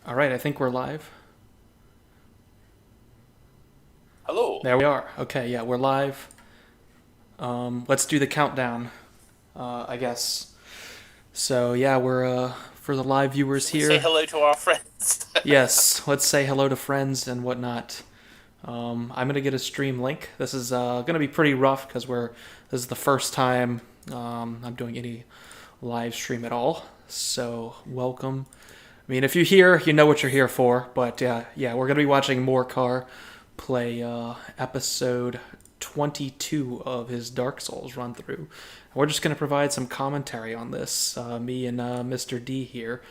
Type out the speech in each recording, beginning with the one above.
All right, I think we're live. Hello. There we are. Okay, yeah, we're live. Let's do the countdown, I guess. So yeah, we're for the live viewers Shall we say here. hello to our friends? Yes, let's say hello to friends and whatnot. I'm gonna get a stream link. This is gonna be pretty rough because this is the first time I'm doing any live stream at all. So welcome. I mean, if you're here, you know what you're here for. But yeah, we're gonna be watching Morcar play episode 22 of his Dark Souls run through. And we're just gonna provide some commentary on this. Me and Mr. D here.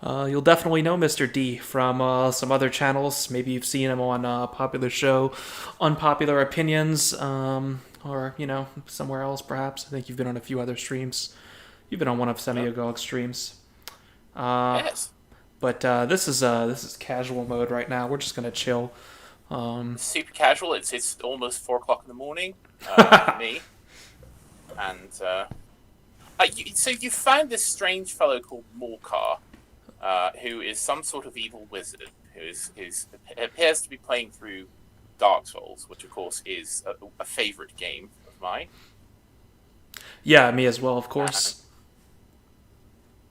You'll definitely know Mr. D from some other channels. Maybe you've seen him on a popular show, Unpopular Opinions, or somewhere else perhaps. I think you've been on a few other streams. You've been on one of Semiagog's streams. Yes. But this is casual mode right now. We're just gonna chill. Super casual. It's almost 4 o'clock in the morning for me. And so you found this strange fellow called Morcar, who is some sort of evil wizard who appears to be playing through Dark Souls, which of course is a favorite game of mine. Yeah, me as well, of course.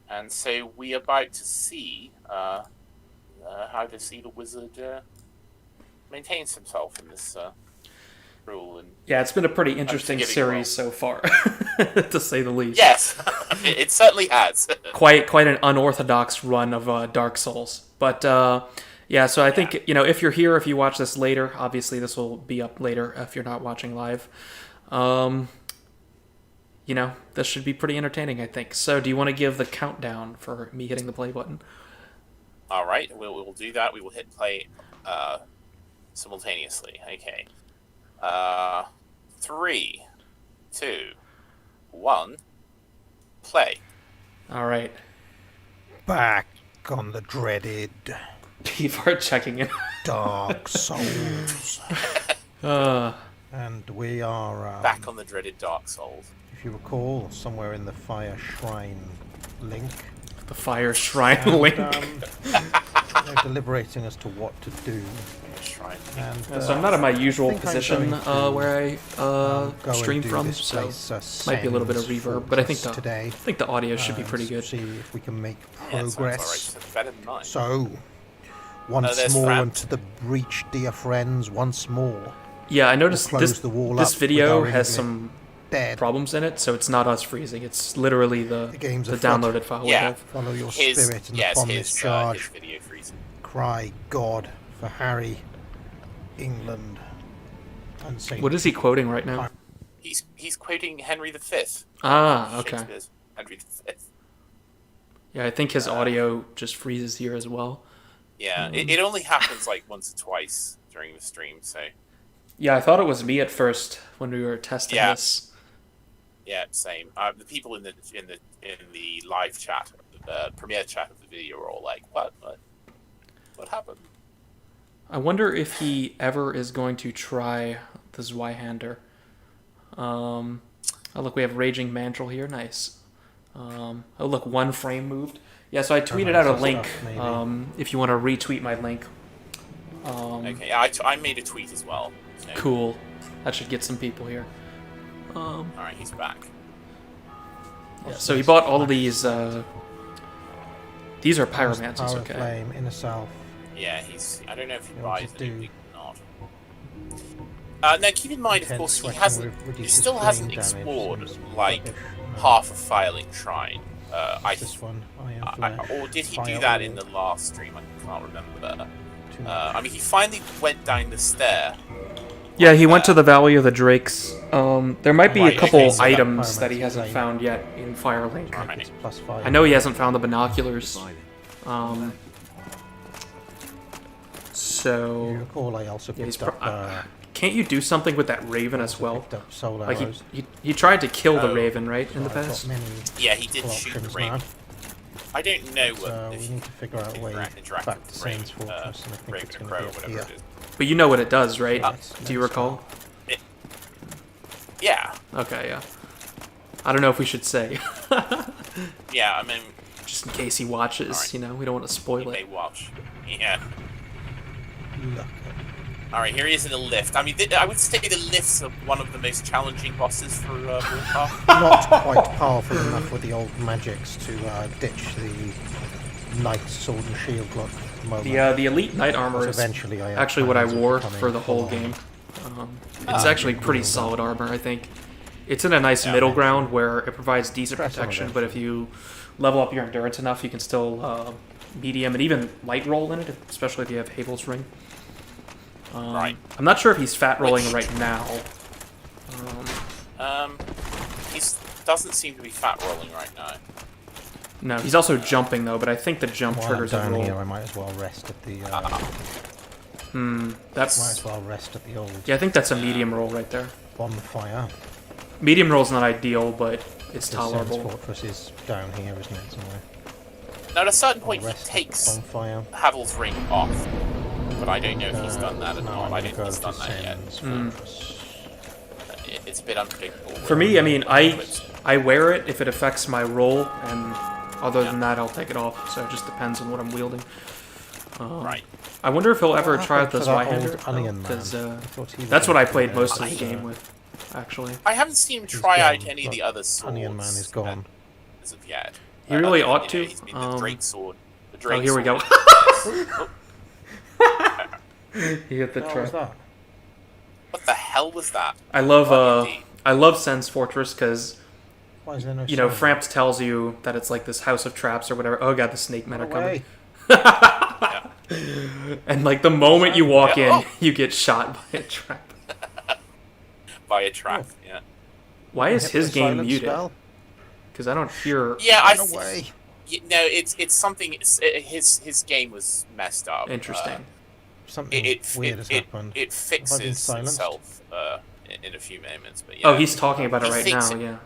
And so we're about to see how this evil wizard maintains himself in this rule. And Yeah, it's been a pretty interesting series so far, to say the least. yes, it certainly has. Quite an unorthodox run of Dark Souls. But yeah, so I think if you're here, if you watch this later, obviously this will be up later if you're not watching live. This should be pretty entertaining, I think. So, do you want to give the countdown for me hitting the play button? All right, we'll do that. We will hit play simultaneously. Okay. 3, 2, 1, play. All right. Back on the dreaded People are checking in. Dark Souls. And we are... Back on the dreaded Dark Souls. If you recall, somewhere in the Fire Shrine link. The Fire Shrine link. They're deliberating as to what to do. Shrine. And, So I'm not in my usual I'm position going to, where I go stream and do from, this so place, might be a little bit of Sands reverb, but I think Fortress today. the audio should be pretty good. See if we can make Yeah, it sounds progress. all right. Better than mine. So, once there's more Fran. into the breach, dear friends, once more. Yeah, I noticed We'll close the wall this up video with our has English some dead. problems in it, so it's not us freezing. It's literally the game's afoot. downloaded file we Yeah. have. Follow your His, spirit and yes, upon his, this charge. his video freezing. Cry God for Harry, England, and Saint. What is he quoting right now? He's quoting Henry V. Ah, okay. Shakespeare's Henry V. Yeah, I think his audio just freezes here as well. Yeah, it only happens like once or twice during the stream, so Yeah, I thought it was me at first when we were testing Yeah. this. yeah, same. The people in the live chat, the premiere chat of the video, are all like, "What happened?" I wonder if he ever is going to try the Zweihander. Oh, look, we have Raging Mandrill here. Nice. Oh, look, one frame moved. Yeah, so I tweeted out a link. If you want to retweet my link. Okay, I made a tweet as well. So. Cool. That should get some people here. All right, he's back. Yeah, so he bought all of these. These are pyromancies, Power okay. Flame, Inner Self. Yeah, I don't know if he Yeah, what buys does it do? anything or not. Now, keep in mind, of Intense course, he sweating hasn't. He reduces still flame hasn't damage, explored seems like rubbish. half of Firelink Shrine. This one, Iron Flesh, Or did he do Fire that in Orb, the last stream? I can't remember. too much. I mean, he finally went down the stair. Yeah, he went to the Valley of the Drakes. There might be Right, a couple okay, so that items that he pyromancy hasn't flame. found yet in Firelink. Alright. It's +5. I know he hasn't found the binoculars. If So you recall, I also yeah, he's picked up, can't you do something with that raven as well? picked up soul Like arrows. he tried to kill the Oh. raven, right, in the I've got past? many Yeah, he did cool shoot the options raven. now. I don't know So what we if need to figure out a way interact back with to Raven, Saints Fortress, and I think Raven it's and going Crow, to be whatever up it here. is. But you know what it does, right? Let's Do you recall? Yeah, Okay, yeah. I don't know if we should say. yeah. I mean, Just in case he watches, Alright. you know, we don't want to spoil You may it. watch. Yeah. Look. Alright, here he is in the lift. I mean, I would say the lifts are one of the most challenging bosses for Morcar. Not quite powerful enough with the old magics to ditch the knight sword and shield look at the moment. The elite knight armor But is eventually I have actually what I plans of wore becoming for the whole full-on. game. It's actually pretty solid armor, I think. It's in a nice middle ground where it provides decent Press on protection, it. but if you level up your endurance enough, you can still medium and even light roll in it, especially if you have Havel's Ring. Right. I'm not sure if he's fat rolling right now. He doesn't seem to be fat rolling right now. No, he's also jumping though, but I think the jump While triggers I'm a down roll. here, I might as well rest at the. Might That's as well rest at the old yeah, I think that's a medium roll right there. bonfire. Medium roll's not ideal, but it's The Sands tolerable. Fortress is down here, isn't it? Somewhere. Now, at a certain I'll point, he rest at takes the bonfire. Havel's ring off. But I don't know if he's done that or No, not. I'm I gonna don't go think he's to done that yet. Sands Fortress. It's a bit unpredictable. For me, I mean, I wear it if it affects my roll, and other than that, I'll take it off. So it just depends on what I'm wielding. Right. I wonder if he'll ever What try out happened the to that old Zweihander, onion man? because I thought he was that's what I gonna played be most there. of the game with, actually. I haven't seen him He's try gone, out any of but the other swords. Onion Man is gone. As of yet. He really Other than, ought you know, to. He's been the Drake sword. The Drake Oh, here we go. sword. He hit the What was trap. that? What the hell was that? I love Indeed. I love Sen's Fortress because Why is there no you know sound? Frampt tells you that it's like this house of traps or whatever. Oh god, the snake men are coming. Away. And like the moment you walk Yeah. in, you get shot by a trap. By a trap, yeah. Why is Hit his the game silent muted? spell. Because I don't hear. Yeah, I Run away. No, it's something. His game was messed up. Interesting. Something weird has happened. It fixes silenced? itself in a few moments. But yeah. Oh, he's talking about it He right thinks now. it- Yeah.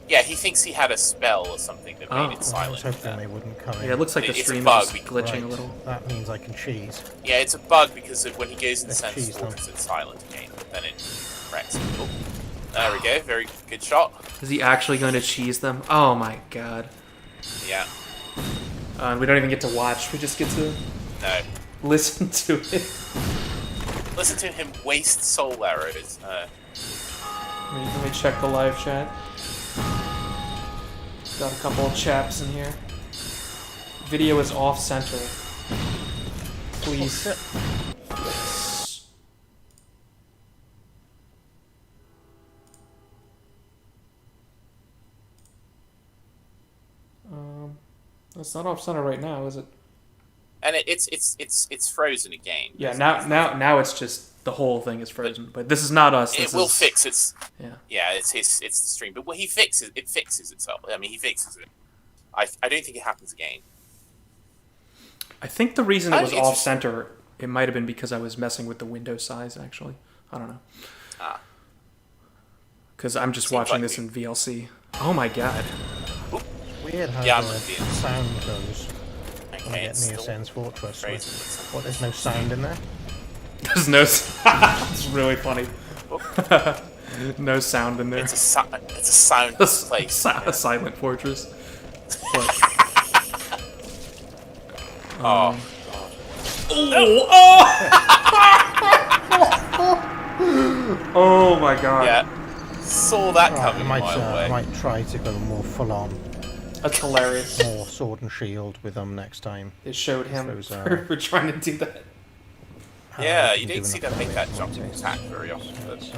Yeah, he thinks he had a spell or something that Oh. made it I was silent. hoping they wouldn't come in. Yeah, it looks like the It's a stream bug. is glitching Right. a little. That means I can cheese. Yeah, it's a bug because when he goes in Let's Sense cheese them. Fortress, it's silent again. Then it wrecks him. Oh, there we go. Very good shot. Is he actually going to cheese them? Oh my god. Yeah. We don't even get to watch. We just get to No. listen to it. Listen to him waste soul arrows. Let me check the live chat. Got a couple of chaps in here. Video is off center. Please. It's not off center right now, is it? And it's frozen again. Yeah, now it's just the whole thing is frozen. But this is not us. It This will is, fix its. Yeah. Yeah, it's the stream, but he fixes it. Fixes itself. I mean, he fixes it. I don't think it happens again. I think the reason it Oh, was interesting. off center, it might have been because I was messing with the window size. Actually, I don't know. Ah. Because I'm just Seems watching like this in VLC. Oh my god. Weird how Yeah, I'm the with you. sound goes when I Okay, get it's near still Sen's Fortress. frozen. But What, there's no sound in there? There's no. It's really funny. No sound in there. It's a sound A place. a silent fortress. But, Oh. oh my god. Yeah. Saw that Right, coming a mile I away. might try to go more full on, That's hilarious. more sword and shield with them next time. They showed him Those, for trying to do that. Yeah, I you can don't do see enough them make that damage jumping nowadays. attack very often. But Let's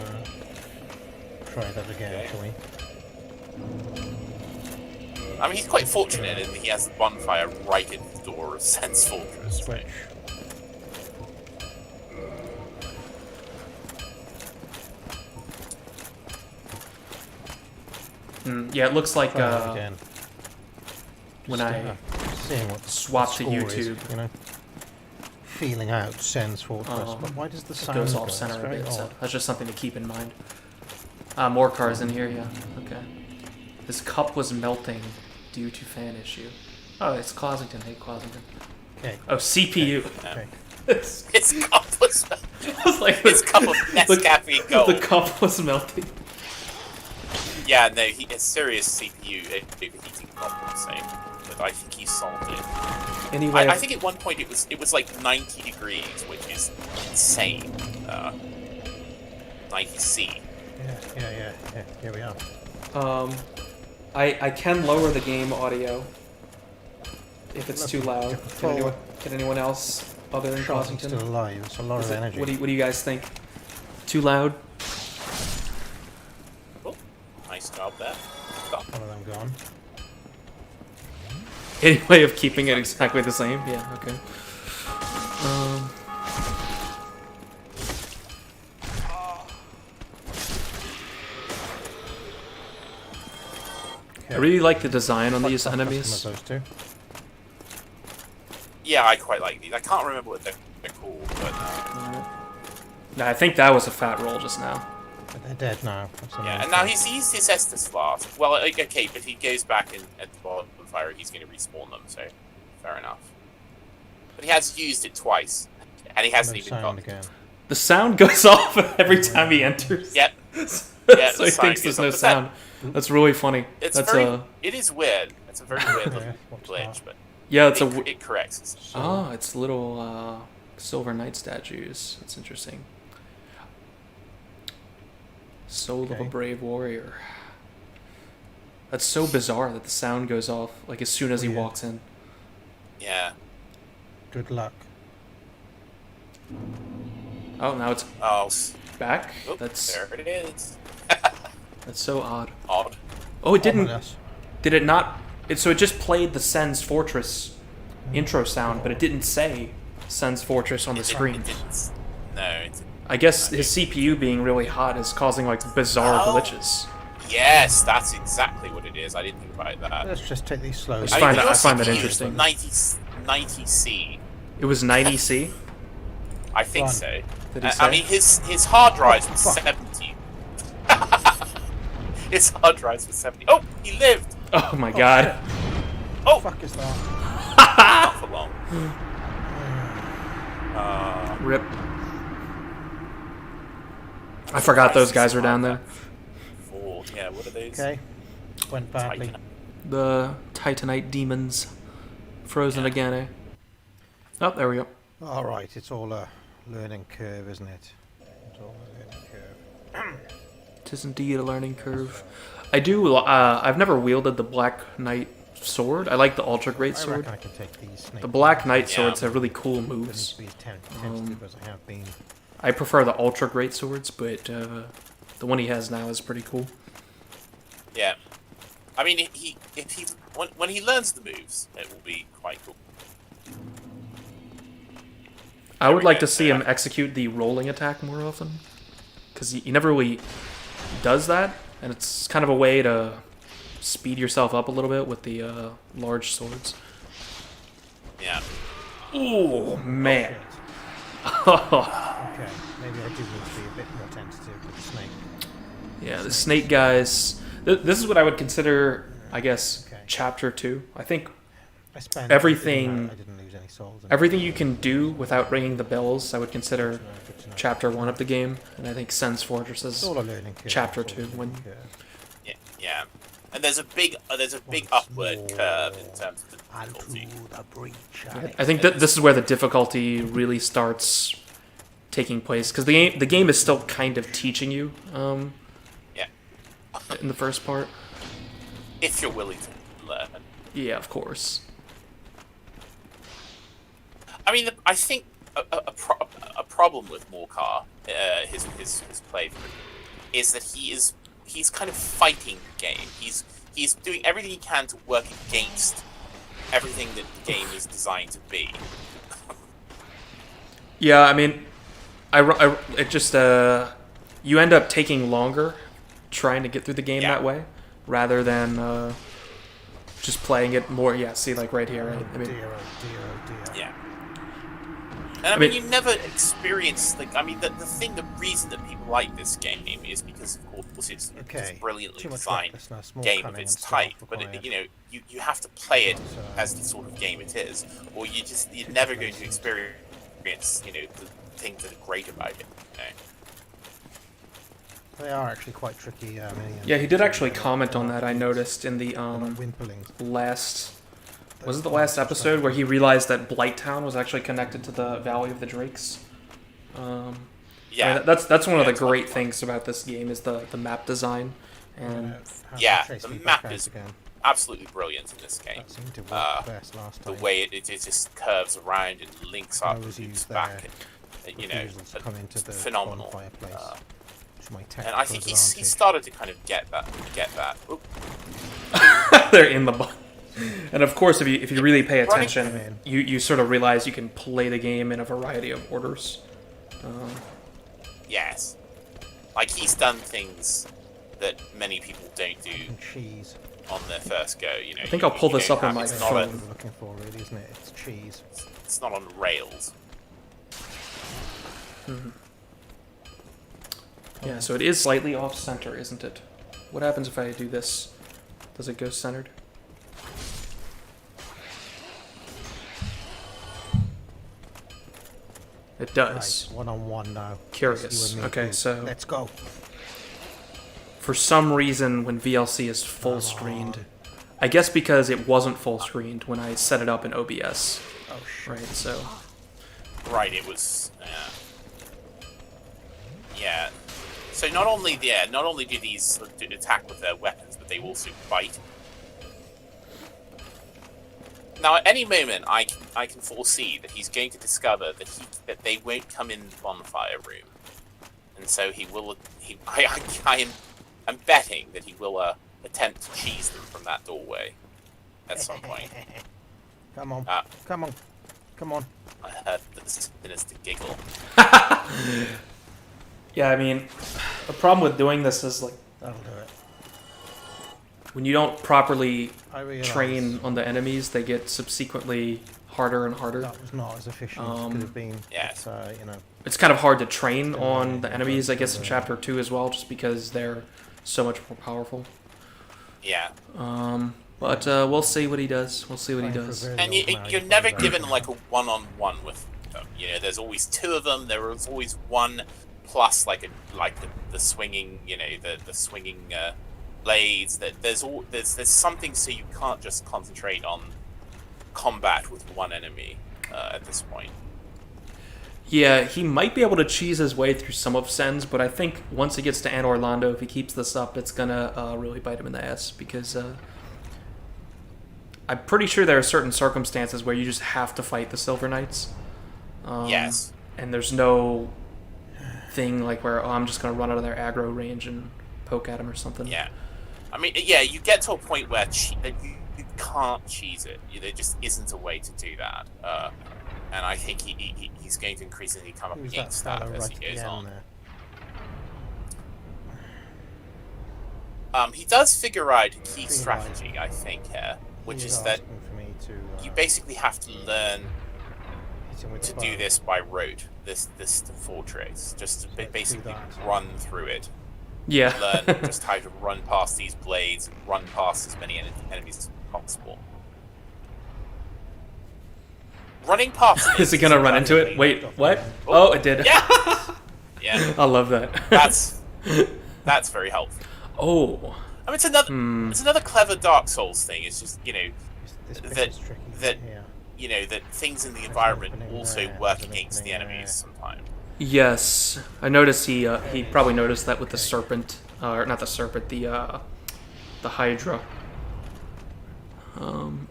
try that again, Okay. shall we? I mean, he's quite fortunate in that he has the bonfire right at the door of Sense Fortress. Switch. Yeah, it looks like Try that again. when Just, I seeing what the swap to score is, YouTube. you know, feeling out Sen's Fortress. Um, But why does the it sound goes go? off It's center a very bit, so odd. that's just something to keep in mind. More cars in here, yeah. Okay. This cup was melting due to fan issue. Oh, it's Closington. Hey, Closington. Okay. Oh, CPU. Okay. It's His cup was like his cup of Nescafe Gold. The cup was melting. Yeah, no, he has serious CPU overheating problems. So but I think he solved it. Anyway, I think at one point it was like 90 degrees, which is insane. 90°C. Yeah. Here we are. I can lower the game audio if it's too loud. Can anyone else other than Charlie's Cossington? still alive. It's a lot of energy. What do you guys think? Too loud? Oh, nice job there. Stop. One of them gone. Any way of keeping it exactly the same? Yeah, okay. I really like the design on these enemies. Some of those two. Yeah, I quite like these. I can't remember what they're called, but Nah, I think that was a fat roll just now. But they're dead now. That's the yeah. main And now thing. he's used his Estus Flask. Well, okay, but he goes back at the bonfire, he's going to respawn them. So fair enough. But he has used it twice, and he hasn't No even sound got. again. The sound goes off every time he enters. Yep. So he thinks there's no sound. That's really funny. It's That's very. It is weird. It's a very weird Yeah, little what's glitch, that? but yeah, it's a. it corrects itself. Oh, it's little silver knight statues. That's interesting. Soul of a Okay. brave warrior. That's so bizarre that the sound goes off like as soon as he Weird. walks in. Yeah. Good luck. Oh, now it's Oh, back. oh, That's there it is. so odd. Odd. Oh, it didn't. Ominous. Did it not? So it just played the Sen's Fortress intro sound, but it didn't say Sen's Fortress on the screen. It didn't. No. It didn't. I guess his CPU being really hot is causing like bizarre Oh. glitches. Yes, that's exactly what it is. I didn't think about that. Let's just take these slowly. It's fine. your I find that CPU is interesting. 90C. It was 90C. I think Fun. so. Did he I say? mean, his hard drives was fuck. 70. His hard drives was 70. Oh, he lived. Oh my god. Oh, What the fuck is that? not for long. Rip. I forgot those guys were down there. Yeah, what are those? Okay. Went badly. Titan. The Titanite demons. Frozen again, eh? Oh, there we go. Alright, it's all a learning curve, isn't it? It's all a learning curve. Tis indeed a learning curve. I do. I've never wielded the Black Knight sword. I like the Ultra Great I Sword. reckon I can take these snakes. The Black Knight Yeah. swords have really cool Wouldn't moves. be as tentative as I have been. I prefer the Ultra Great Swords, but the one he has now is pretty cool. Yeah. I mean, when he learns the moves, it will be quite cool. I would we like go, to see yeah. him execute the rolling attack more often, because he never really does that, and it's kind of a way to speed yourself up a little bit with the large swords. Yeah. Oh man! Okay, maybe I do need to be a bit more tentative with the snake. Yeah, the snake guys. This is what I would consider, I guess, Okay. chapter 2. I think I spent Everything- I didn't lose any souls. everything you can do without ringing the bells, I would consider Good to know. chapter 1 of the game, and I think Sen's Fortress It's is all a learning curve. chapter it's all a 2, learning when- curve. Yeah. And there's a big Once upward more. curve in terms of the And difficulty. through the breach. I think that this is where the difficulty really starts taking place, because the game is still kind of teaching you Yeah. in the first part. If you're willing to learn. Yeah, of course. I mean, I think a problem with Morcar, his playthrough, is that he's kind of fighting the game. He's doing everything he can to work against everything that the game is designed to be. Yeah, I mean, it just you end up taking longer trying to get through the game Yeah. that way, rather than just playing it more. Yeah, see, like right here, right? I mean, Dear, oh dear, oh dear. Yeah. And I mean, you never experience the reason that people like this game is because, of course, it's Okay. a brilliantly Too much designed recklessness, more game of cunning its and stealth type. But required. you have to play it So- as the sort of game it is, or you're never going to experience the things that are great about it. They are actually quite tricky. yeah, he did actually comment on that. I noticed in the Whimperlings. last Was it the last episode where he realized that Blighttown was actually connected to the Valley of the Drakes? Yeah, that's one of the it's great much fun. things about this game is the map design, and Yeah, Chase the me back map out is again. absolutely brilliant in this game. That seemed to work Uh, best last The time. way it just curves around and links I up always and use loops their back, and you know, refusals to come into the phenomenal. bonfire place. Which is my And technical I think he advantage. started to kind of get that. Oop. they're in the box. And of course, if you really pay Running- attention, you sort of realize you can play the game in a variety of orders. Yes, like he's done things that many people don't do And cheese. on their first go. You know, I think I'll pull this up on my it's That's not what phone. we're looking for, really, isn't it? It's cheese. it's not on rails. Yeah, so it is slightly off center, isn't it? What happens if I do this? Does it go centered? It does. Right, 1-on-1 now. Curious. Just you and me, Okay, dude. so- Let's go. For some reason, when VLC is full screened, I guess because it wasn't full screened when I set it up in OBS, Oh, shit. right? So Right, it was. Yeah. So not only do these attack with their weapons, but they also bite. Now, at any moment, I can foresee that he's going to discover that they won't come in the bonfire room, and so he will. I'm betting that he will attempt to cheese them from that doorway at some point. Come on. Ah. Come on. Come on. I heard the sinister giggle. yeah, I mean, the problem with doing this is like That'll do it. when you don't properly I realize train on the enemies, they get subsequently harder and harder. that was not as efficient as it could have been. Yes. But, you know, It's kind of hard to train on the enemies, I guess, in Chapter 2 as well, just because they're so much more powerful. Yeah. But we'll see what he does. We'll see what he playing for a does. very And old man, you're you never probably given don't. like a one-on-one with them. You know, there's always two of them. There is always one plus like the swinging, you know, the swinging blades. That there's something, so you can't just concentrate on combat with one enemy at this point. Yeah, he might be able to cheese his way through some of Sen's, but I think once he gets to Anne Orlando, if he keeps this up, it's gonna really bite him in the ass, because I'm pretty sure there are certain circumstances where you just have to fight the Silver Knights. Yes. And there's no thing like where, I'm just gonna run out of their aggro range and poke at him or something. Yeah. I mean, yeah, you get to a point where that you can't cheese it. There just isn't a way to do that. And I think he's going to increasingly come up Who's that against that fellow as right he at the goes end on. there? He does figure out a key Figure strategy, I think, here, which He is was that asking for me to, you basically have to learn hit him with to the do bow. this by rote. This fortress, just to Let's do basically that. run through it. Yeah. Learn just how to run past these blades and run past as many enemies as possible. Running past Is he gonna run into it? Wait, what? Oh, it did. Yeah. Yeah, I love that. that's very helpful. Oh. I mean, it's another clever Dark Souls thing. It's just, you know, This bit that- is tricky that- here. you know that things in the environment opening also there, work there's an against the opening there. enemies sometimes. Yes, I noticed he probably noticed that with the serpent, or not the serpent, the Hydra.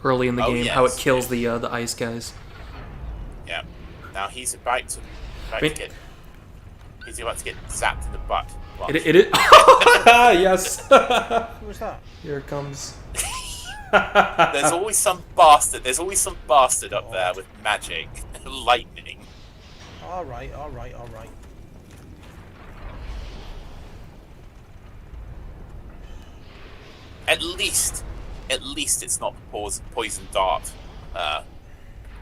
Early in the Oh, game, how it yes, kills the ice guys. Yeah. Now he's about to mean- get zapped in the butt. Watch. It is. Yes. Who was that? Here it comes. There's always some bastard. There's always some bastard up there with magic and lightning. All right, all right, all right. At least it's not the poison dart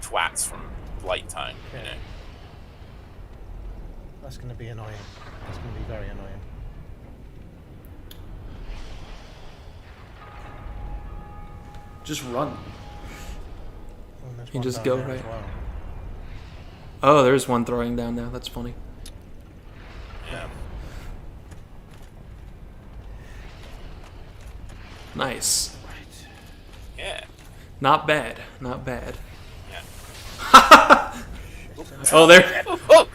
twats from Blight Town. You know. That's going to be annoying. That's going to be very annoying. Just run. Oh, there's You one just down go there as right. well. Oh, there's one throwing down now. That's funny. Yeah. Nice. Yeah. Not bad. Not bad. Yeah. Oh, there. Oh!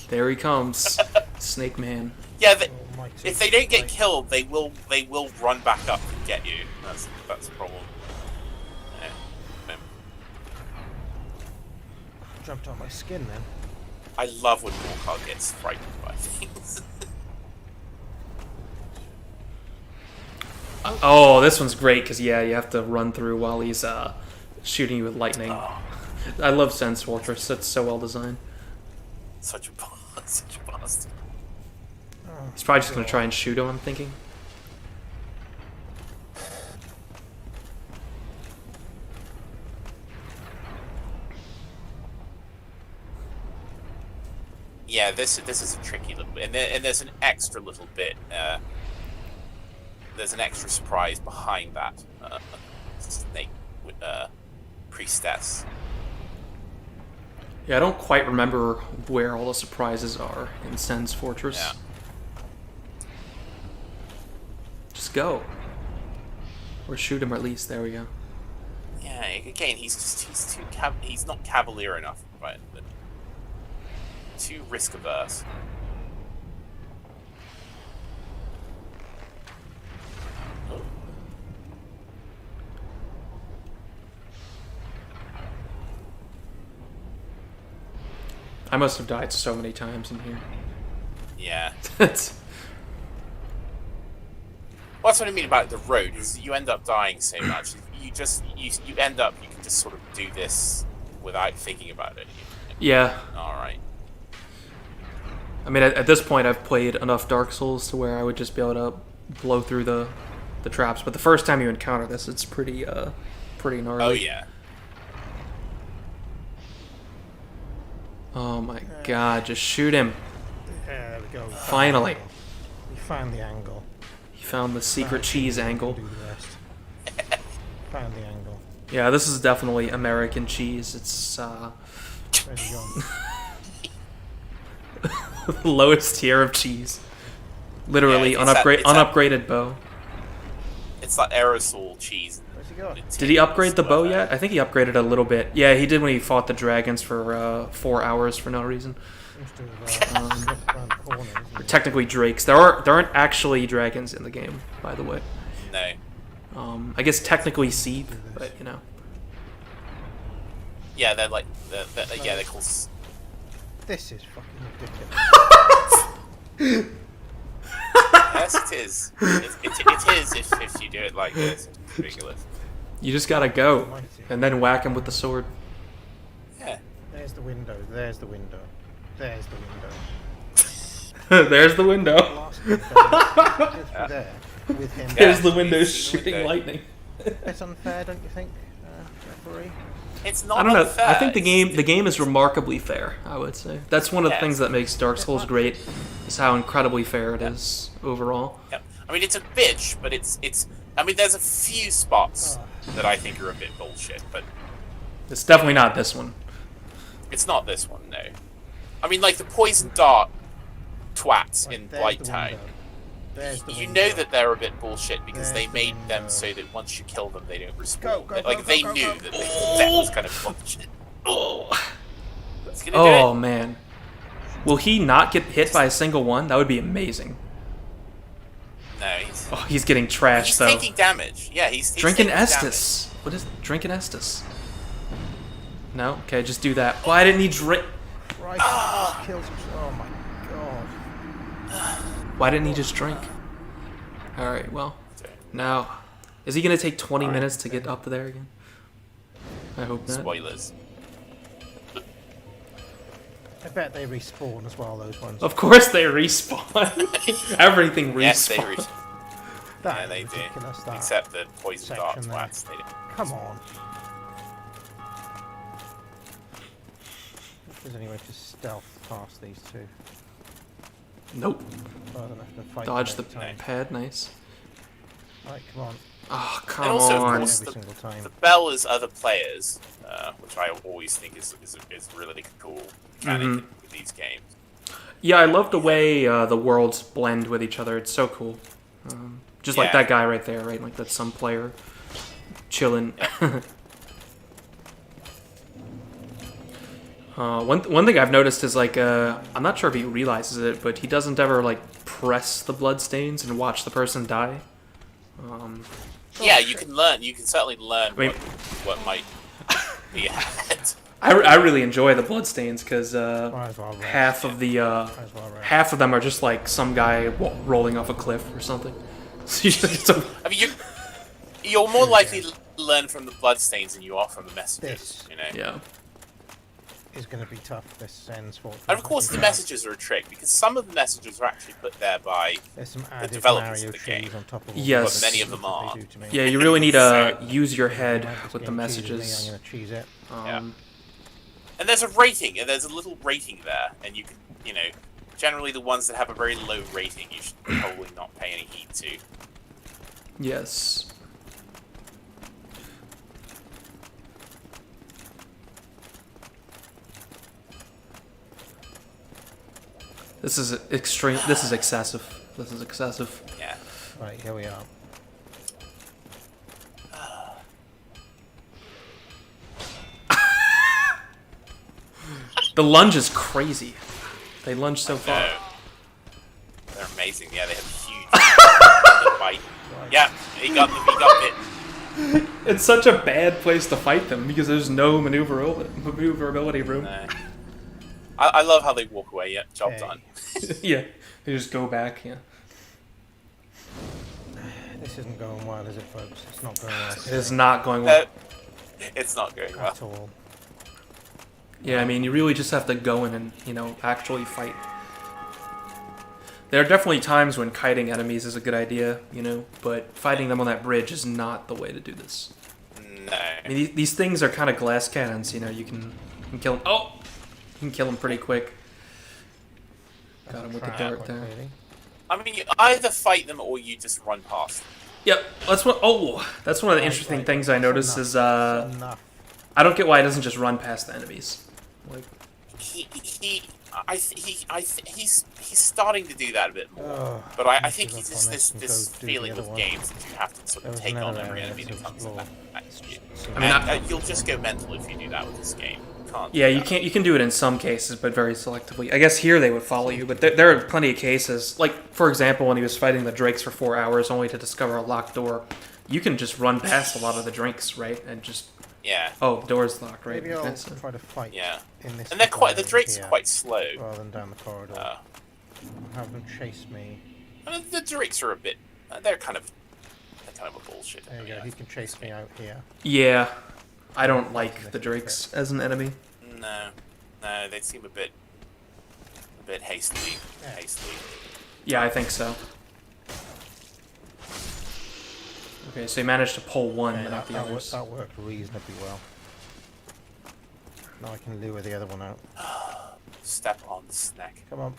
There he comes. Snake Man. Yeah, Almighty if they don't get Christ. killed, they will run back up and get you. That's the problem. Yeah. Jumped on my skin then. I love when Morcar gets frightened by things. Oh, this one's great because yeah, you have to run through while he's shooting you with lightning. Oh, I love Sense Fortress. It's so well designed. such a bastard. Oh, He's probably just gonna try and shoot him. I'm thinking. Yeah, this is a tricky little bit, and there's an extra little bit. There's an extra surprise behind that snake priestess. Yeah, I don't quite remember where all the surprises are in Sen's Fortress. Yeah. Just go. Or shoot him at least. There we go. Yeah, again, he's not cavalier enough, right? But too risk averse. I must have died so many times in here. Yeah. It's- Well, that's what I mean about the road, is you end up dying so much. You end up, you can just sort of do this without thinking about it. yeah. Alright. I mean, at this point, I've played enough Dark Souls to where I would just be able to blow through the traps. But the first time you encounter this, it's pretty gnarly. Oh, yeah. Oh my god, just shoot him. Yeah, there we go. Finally. We found the angle. He found the secret cheese angle. Do the rest. Found the angle. Yeah, this is definitely American cheese. It's Where's he gone? the lowest tier of cheese. Literally, Yeah, it's unupgraded bow. It's like aerosol cheese. Where's he gone? Did he upgrade the bow yet? I think he upgraded a little bit. Yeah, he did when he fought the dragons for 4 hours for no reason. Seems to have slipped around the corner, isn't Or he? technically drakes. There aren't actually dragons in the game, by the way. No. I guess technically Seed, but you know. Yeah, they're like, they're called... This is fucking ridiculous. Yes, it is. It is if you do it like this. It's ridiculous. You just gotta go, Almighty. and then whack him with the sword. Yeah. There's the window. There's the window. There's the window. There's the window. Last window. Just there with him. There's the you window see the shooting window. lightning. It's unfair, don't you think, referee? It's not I don't know. unfair. I think the game is remarkably fair. I would say that's one of the Yes. things that makes Dark Souls great, is how incredibly fair it is overall. Yeah. I mean, it's a bitch, but it's. I mean, there's a few spots that I think are a bit bullshit, but It's definitely not this one. it's not this one, no. I mean, like the poison dart twats in There's Blight the Town. window. There's the You window. know that they're a bit bullshit because There's they the made them window. so that once you kill them, they don't respawn. Go, go, Like go, they go, knew go. that that was kind of bullshit. Oh, It's gonna do oh it. man. Will he not get hit by a single one? That would be amazing. No, he's Oh, he's getting trashed though. taking damage. Yeah, he's Drinking taking Estus. What is drinking Estus? No. Okay, just do that. Why didn't he drink? Christ, kills him. Oh my god. Why didn't he just drink? All right. Well, now is he gonna take 20 minutes to get up to there again? I hope not. Spoilers. I bet they respawn as well, those ones. Of course they respawn. Everything respawns. Yes, they respawn. That Yeah, is they do. ridiculous, that. Except the poison dart section there. twats. They do. Come on. If there's any way to stealth past these two. Nope. Rather than have to fight Dodge them the every time. pad. Nice. Right, come on. Oh, And come also, of on. course, Every single time. the bell is other players, which I always think is really cool mechanic Mm-hmm. with these games. Yeah, I love the way the worlds blend with each other. It's so cool. Just like Yeah. that guy right there, right? Like that's some player. chilling. One thing I've noticed is like I'm not sure if he realizes it, but he doesn't ever like press the bloodstains and watch the person die. Yeah, you can learn. You can certainly learn I mean, what might be ahead. I really enjoy the bloodstains because Might as well rest. half of the Might as well rest. half of them are just like some guy rolling off a cliff or something. So you just get some- I mean, you're more likely to learn from the bloodstains than you are from the messages. This. You know. yeah. Is going to be tough. This ends for. And of course, the messages are a trick because some of the messages are actually put there by There's some added developers Mario of the cheese game. on top of all Yes. the But many of them stuff that are. they do to me. Yeah, you really need to So- use your head Like this with the game cheeses me, messages. I'm going to cheese it. Yeah. And there's a rating, and there's a little rating there, and you can, you know, generally the ones that have a very low rating, you should probably not pay any heed to. Yes. This is extreme. This is excessive. This is excessive. Yeah. Right, here we are. The lunge is crazy. They lunge so far. No. They're amazing. Yeah, they have huge bite. Yeah, he got bit. It's such a bad place to fight them because there's no maneuverability room. No. I love how they walk away. Yeah, job Okay. done. Yeah, they just go back. Yeah, This isn't going well, is it, folks? It's not going well it is not going well. It's not going well. at all. Yeah, I mean, you really just have to go in and actually fight. There are definitely times when kiting enemies is a good idea, but fighting them on that bridge is not the way to do this. No. I mean, these things are kind of glass cannons, you can kill them. Oh! You can kill them pretty quick. Got him with the Trap, dart quite there. clearly. I mean, you either fight them or you just run past them. Yep, that's one of the interesting Right. things I noticed Enough. is Enough. I don't get why he doesn't just run past the enemies. Like, He's starting to do that a bit more. Oh, But I let's think give he's up just on this and this go do the feeling other with one. games that you have to sort There of was take on another every area enemy to that comes explore. at you. I mean, And you'll just go mental if you do that with this game. You can't. yeah, do you that. can't. You can do it in some cases, but very selectively. I guess here they would follow you, but there are plenty of cases. Like, for example, when he was fighting the drakes for 4 hours only to discover a locked door, you can just run past a lot of the drakes, right? And just Yeah, the door's locked, right? Maybe I'll Okay, so- try to fight yeah. in this. And they're quite. The area drakes are here, quite slow. rather than down the corridor. Have them chase me. And the drakes are a bit. They're kind of a bullshit. There you go. enemy, He can chase me out here. Yeah, I don't like the drakes as an enemy. No, they seem a bit hastily. Yeah, I think so. Okay, so he managed to pull one, Okay, but not the others. that worked reasonably well. Now I can lure the other one out. Step on the snack. Come on.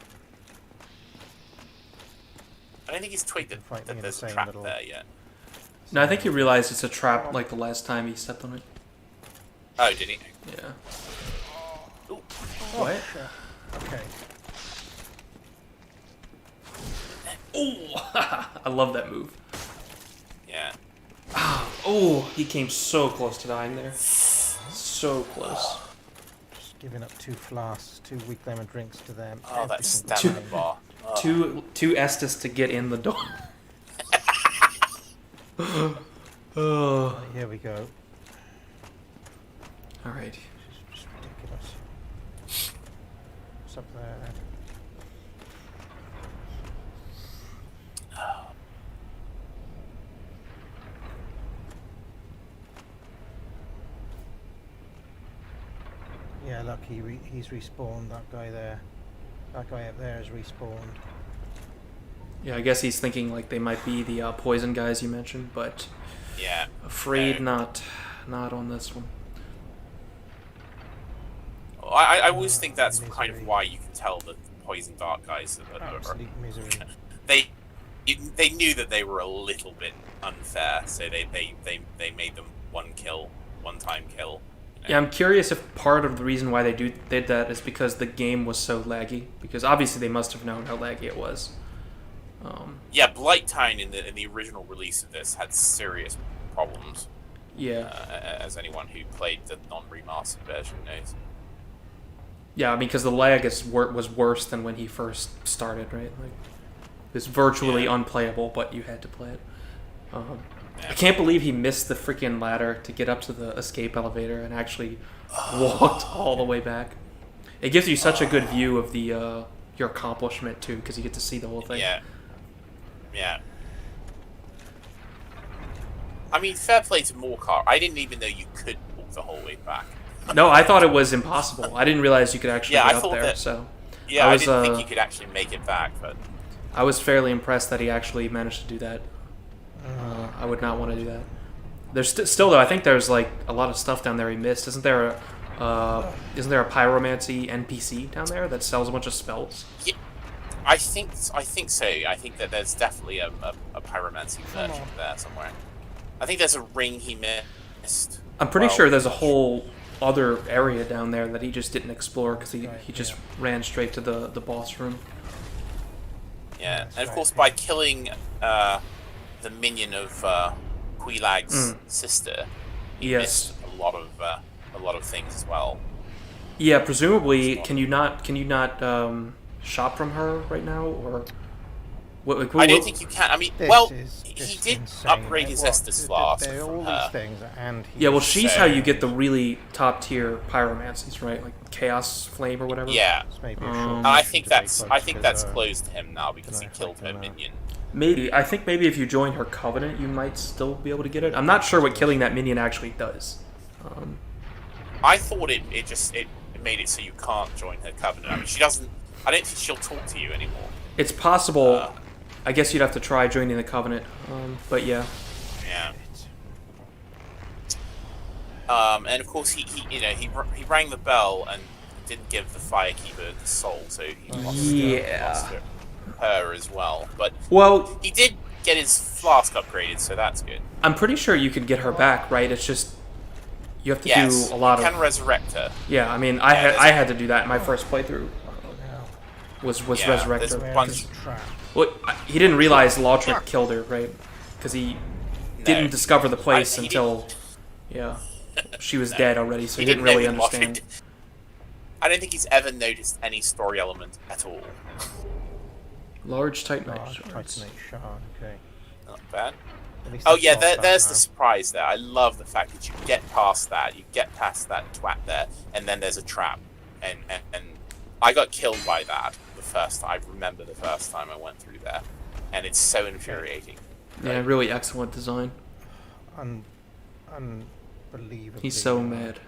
I don't think he's twigged can fight me that in there's the a same trap little- there yet. No, I think he realized it's a trap like the last time he stepped on it. Oh, did he? Yeah. Ooh. What? Okay. Oh, I love that move. Yeah. Oh, he came so close to dying there. So close. Just giving up 2 flasks, 2 weak lemon drinks to them. Oh, every that single stamina time. bar. Oh. Two Estus to get in the door. Oh. Right, here we go. All right. This is just ridiculous. What's up there? Yeah, look, he's respawned. That guy there. That guy up there is respawned. Yeah, I guess he's thinking like they might be the poison guys you mentioned, but Yeah. afraid No. not on this one. I always think that's kind of Misery. why you can tell that the poison dark guys Absolute misery. they knew that they were a little bit unfair, so they made them one time kill. You know? Yeah, I'm curious if part of the reason why they did that is because the game was so laggy. Because obviously they must have known how laggy it was. Yeah, Blight Town in the original release of this had serious problems. Yeah. as anyone who played the non-remastered version knows. Yeah, I mean, because the lag was worse than when he first started, right? Like, it's virtually unplayable, but you had to play it. I can't believe he missed the freaking ladder to get up to the escape elevator and actually walked all the way back. It gives you such a good view of the your accomplishment too, because you get to see the whole thing. Yeah. I mean, fair play to Morcar. I didn't even know you could walk the whole way back. No, I thought it was impossible. I didn't realize you could actually get up there. So yeah, I didn't think you could actually make it back, but I was fairly impressed that he actually managed to do that. I would not want to do that. There's still though. I think there's like a lot of stuff down there he missed. Isn't there a pyromancy NPC down there that sells a bunch of spells? Yeah, I think so. I think that there's definitely a pyromancy version there somewhere. I think there's a ring he missed. I'm pretty sure there's a whole other area down there that he just didn't explore because he just ran straight to the boss room. Yeah, and of course by killing the minion of Quilag's sister, he missed a lot of things as well. Yeah, presumably, can you not shop from her right now, or what? I don't think you can. I mean, he did upgrade his Estus flask from her. Yeah, well, she's how you get the really top tier pyromancies, right? Like Chaos Flame or whatever. Yeah, I think that's closed to him now because he killed her minion. Maybe if you join her covenant, you might still be able to get it. I'm not sure what killing that minion actually does. I thought it made it so you can't join her covenant. I mean, she doesn't. I don't think she'll talk to you anymore. It's possible. I guess you'd have to try joining the covenant. But yeah. Yeah. And of course he rang the bell and didn't give the Firekeeper the soul, so he lost her as well. But he did get his flask upgraded, so that's good. I'm pretty sure you can get her back, right? It's just you have to do a lot of. You can resurrect her. Yeah, I mean, I had to do that in my first playthrough. Was resurrect her. Well, he didn't realize Lautrec killed her, right? Because he didn't discover the place until she was dead already, so he didn't really understand. I don't think he's ever noticed any story element at all. Large Titanite shard. Okay. Not bad. Oh yeah, there's the surprise there. I love the fact that you get past that, twat there, and then there's a trap, and I got killed by that the first time. I remember the first time I went through there, and it's so infuriating. Yeah, really excellent design. Unbelievable. He's so mad.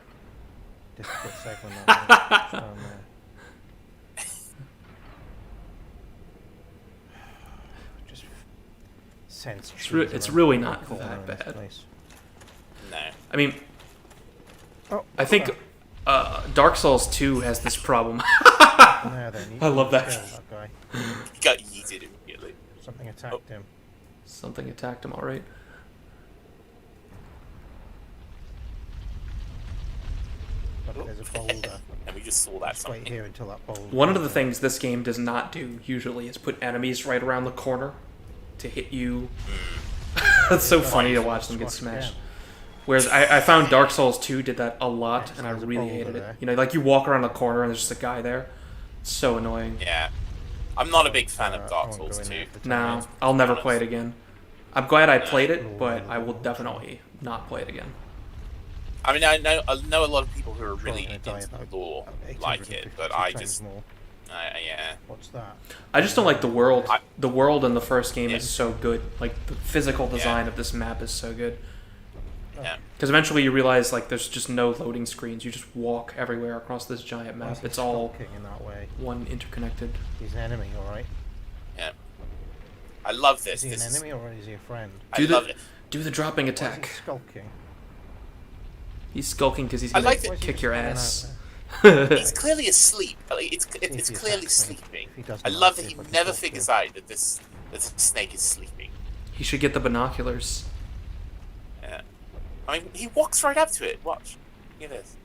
Difficult segment. Just sense. It's really not that bad. No. I mean, I think Dark Souls 2 has this problem. I love that. He got yeeted immediately. Something attacked him. Something attacked him, alright. There's a boulder. And we just saw that. Just wait here until that boulder. One of the things this game does not do usually is put enemies right around the corner to hit you. That's so funny to watch them get smashed. Whereas I found Dark Souls 2 did that a lot, and I really hated it. You know, like you walk around the corner and there's just a guy there. It's so annoying. Yeah. I'm not a big fan of Dark Souls 2. No, I'll never play it again. I'm glad I played it, but I will definitely not play it again. I mean, I know a lot of people who are really into the lore like it, but I just... yeah. What's that? I just don't like the world. The world in the first game is so good. Like, the physical design of this map is so good. Yeah. Because eventually you realize, like, there's just no loading screens. You just walk everywhere across this giant map. It's all in that way? One interconnected. He's an enemy, alright? Yeah. I love this. Is he an enemy or is he a friend? I love it. Do the dropping attack. Is he skulking? He's skulking because he's going to kick your ass. He's clearly asleep. It's clearly sleeping. I love that he never figures out that this snake is sleeping. He should get the binoculars. Yeah. I mean, he walks right up to it. Watch. Look at this.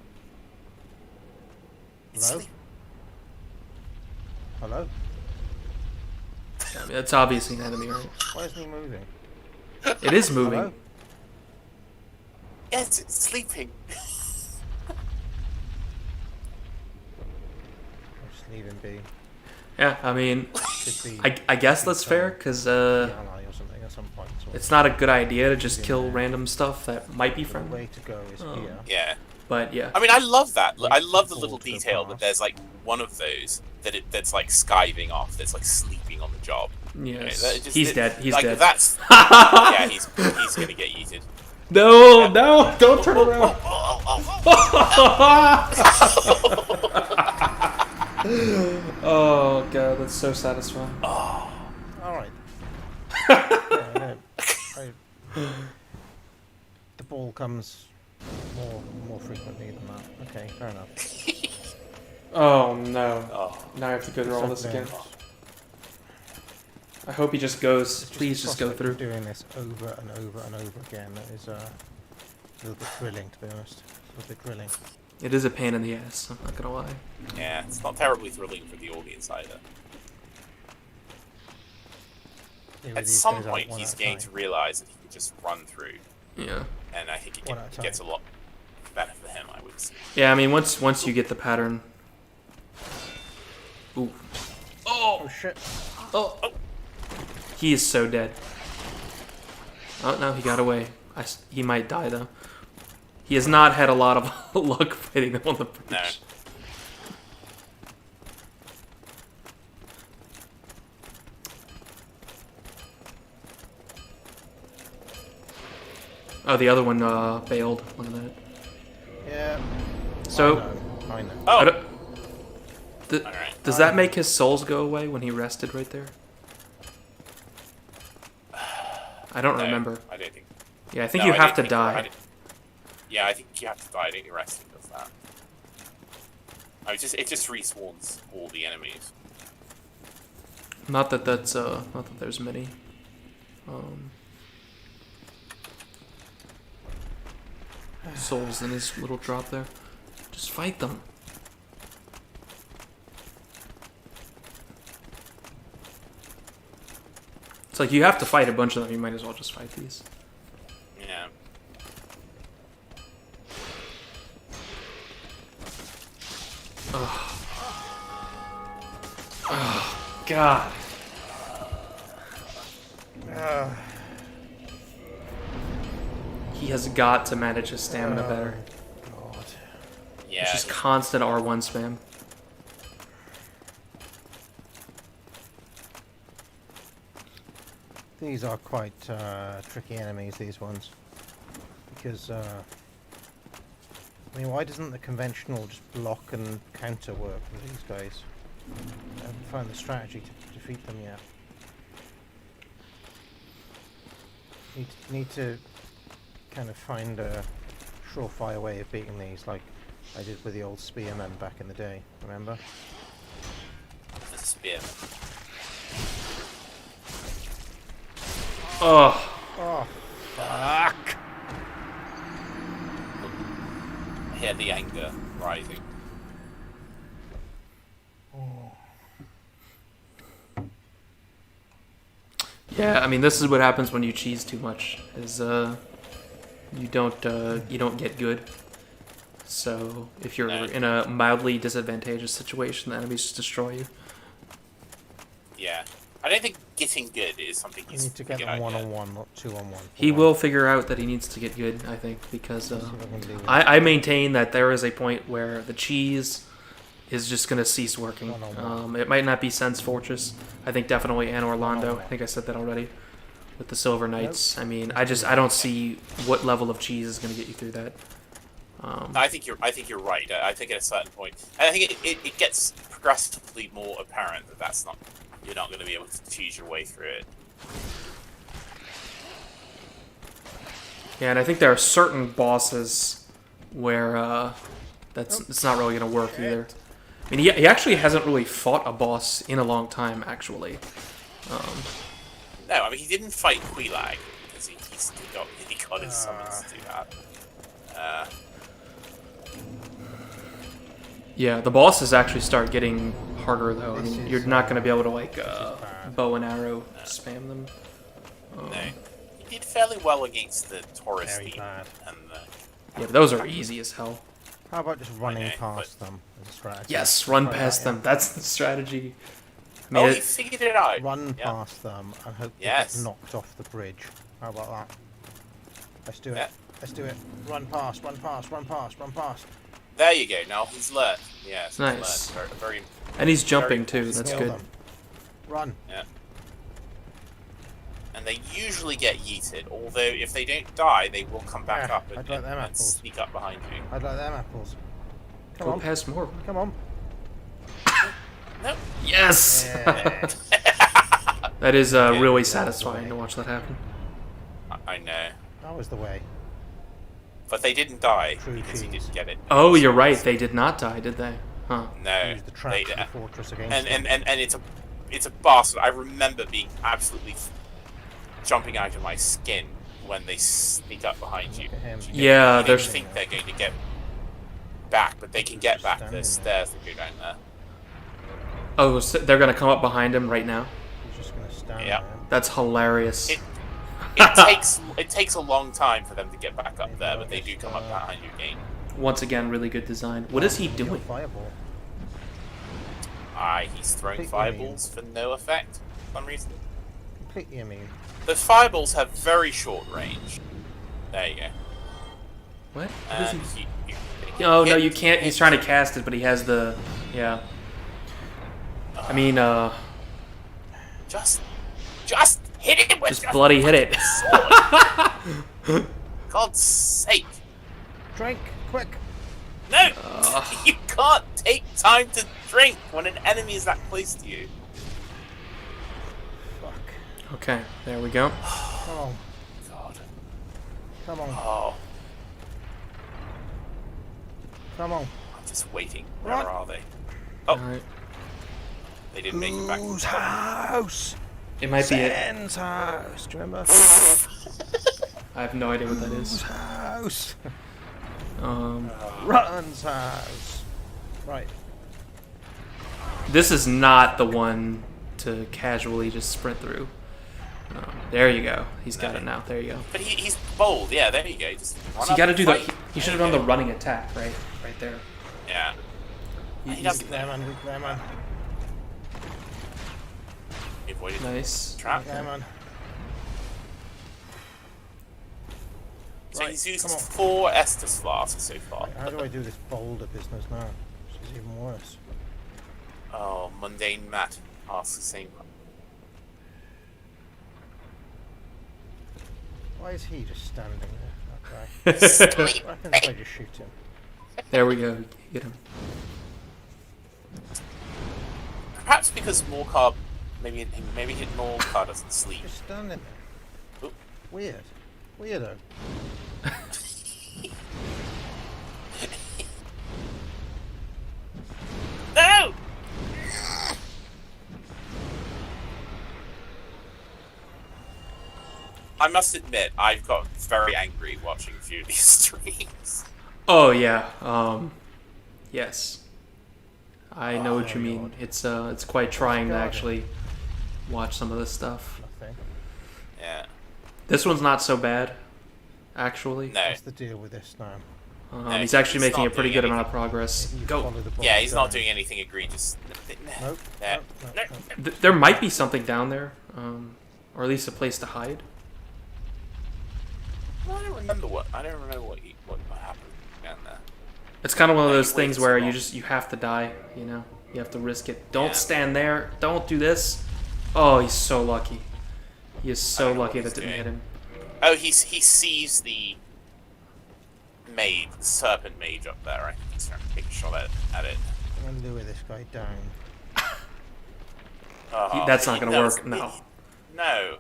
Hello? Hello? I mean, that's obviously an enemy, right? Why isn't he moving? It is moving. Hello? Yes, it's sleeping. I'll just leave him be. Yeah, I mean, Could be. I guess that's fair, because the ally or something at some point. So it's not a good idea to just kill random stuff that might be the friendly. way to go is Oh. here. Yeah. But yeah. I mean, I love that. I love the Fall little to the detail that past. there's like one of those that's like skiving off, that's like sleeping on the job. Yes. that just- He's dead. He's like, dead. That's yeah. He's gonna get yeeted. No, no, don't turn around. Oh god, that's so satisfying. All right. Yeah, the ball comes more frequently than that. Okay, fair enough. Oh no. Oh, Now I have to go through all this again. Something- I hope he just goes. It's Please the just go prospect of through. doing this over and over and over again that is a little bit thrilling, to be honest. A little bit thrilling. It is a pain in the ass, I'm not gonna lie. yeah. It's not terribly thrilling for the audience either. Maybe At these some days I point, one he's at a going to time. realise that he can just run through, Yeah. and I think One at a gets a time. lot better for him. I would say. Yeah, I mean once you get the pattern. Ooh. Oh shit! Oh. He is so dead. Oh no, he got away. He might die though. He has not had a lot of luck fighting them on the bridge. No. Oh, the other one bailed. Look at that. Yeah. So, I know. Oh. I don't- Alright. does that make his souls go away when he rested right there? I don't No, remember. I don't think. Yeah, I think No, you I have don't to think- die. Yeah, I think you have to die. I don't think resting does that. Oh, it just respawns all the enemies. Not that there's many. Souls in his little drop there. Just fight them. It's like you have to fight a bunch of them. You might as well just fight these. Yeah. God. He has got to manage his stamina better. God. Yeah. It's just constant R1 spam. These are quite tricky enemies, these ones. Because, I mean, why doesn't the conventional just block and counter work with these guys? I haven't found the strategy to defeat them yet. Need to kind of find a surefire way of beating these, like I did with the old spearmen back in the day, remember? The spear. Oh, Oh, fuck! I hear the anger rising. yeah. I mean, this is what happens when you cheese too much. Is you don't get good. So if you're No. in a mildly disadvantageous situation, the enemies just destroy you. Yeah. I don't think getting good is something You he's need to get figured them out one yet. on one, not 2-on-1. He will figure out that he needs to get good, I think, because See if I can do it. I maintain that there is a point where the cheese is just going to cease working. One-on-one. It might not be Sen's Fortress. I think definitely Anne Orlando. I think I said that already. With the Silver Knights. I mean, I don't see what level of cheese is going to get you through that. I think you're right. I think at a certain point, and I think it gets progressively more apparent that you're not going to be able to cheese your way through it. Yeah, and I think there are certain bosses where it's not really going to work either. I mean, he actually hasn't really fought a boss in a long time, actually. No, I mean he didn't fight Queelag because he got his summons to do that. Yeah, the bosses actually start getting harder, though. I This mean, is, you're not going to be able to, like, bad. bow and arrow spam them. No, did fairly well against the Taurus Very team. bad. And Yeah, but those are easy as hell. How about just running know, past them as a strategy? Yes, run Try past that, them. That's the strategy. I mean, oh, he figured it out. Run Yeah. past them and hope they Yes. get knocked off the bridge. How about that? Let's do it. Yeah. Let's do it. Run past, run past, run past, run past. There you go. Now he's learned. Yes, he's Nice. learned. Very, and he's jumping very too. That's Kill good. them. Run. yeah. And they usually get yeeted, although if they don't die, they will come back Yeah, up and, I'd like them and apples. sneak up behind you. I'd like them apples. Come Go on. past more. Come on. No. Yes. Yeah. That is Yeah. really satisfying to watch that happen. I know. That was the way. But they didn't die True because he cheese. didn't get it. Oh, you're right. They did not die, did they? Huh. No. Use the trap They, for the fortress against and, them. and it's a bastard. I remember being absolutely jumping out of my skin when they sneak up behind you. Look at him. Yeah, you there's- don't think they're going to get back, but they can get back. Standing There's there. stairs that go down there. Oh, so they're gonna come up behind him right now. He's just gonna stand Yeah. there. That's hilarious. It takes a long time for them to get back up there, but they do come up behind you again. Once again, really good design. What is he Your doing? Fireball. He's throwing Completely fireballs for no effect for some reason. Completely immune. Those fireballs have very short range. There you go. What? What is And he? you Oh no, hit- you can't. He's trying to cast it, but he has the. Yeah. I mean, Just hit it with just your bloody hit it. sword. God's sake! Drink, quick. No, you can't take time to drink when an enemy is that close to you. Fuck. Okay, there we go. Come on. God. Come on. Oh, Come on. I'm just waiting. Where Run. are they? Oh, All right. they didn't make it back. Whose house? It might be it. Sen's house. Do you remember? I have no idea what that Whose is. house? Um, Rutland's house. Right. this is not the one to casually just sprint through. There you go. He's got it now. There you go. But he's bold. Yeah, there you go. Just run So you up got to and do the. fight. You should have There done the go. running attack, right? Right there. Yeah. He He's- doesn't There, know. man. There, man. He avoided the Nice. trap. There, man. So Right, he's used come on. 4 Estus flasks so far. How do I do this boulder business now? This is even worse. Oh, Mundane Matt asks the same. Why is he just standing there? That guy. What happens if I just shoot him? There we go. Get him. Perhaps because Morcar, maybe Morcar doesn't sleep. Just standing there. Oop. Weird. Weirdo. No! I must admit, I've got very angry watching a few of these streams. Oh yeah. Yes. I know what you my mean. God. It's quite trying to God. actually watch some of this stuff. Nothing. Yeah. This one's not so bad, actually. No. What's the deal with this now? No, He's actually he's making not a pretty doing good amount of anything. progress. Maybe you Go. follow the ball Yeah, he's not down. doing anything egregious. Nope. Yeah. Nope, nope, No. nope. There might be something down there, or at least a place to hide. I don't remember what happened down there. It's kind of one of Yeah, those you waited things so where long. you have to die. You know, you have to risk it. Don't Yeah. stand there. Don't do this. Oh, he's so lucky. He is I so don't know lucky what that he's didn't hit him. Oh, he sees the serpent mage up there. I think he's trying to take a shot at it. I'm gonna lure this guy down. Oh, That's not he gonna knows- work. No. No.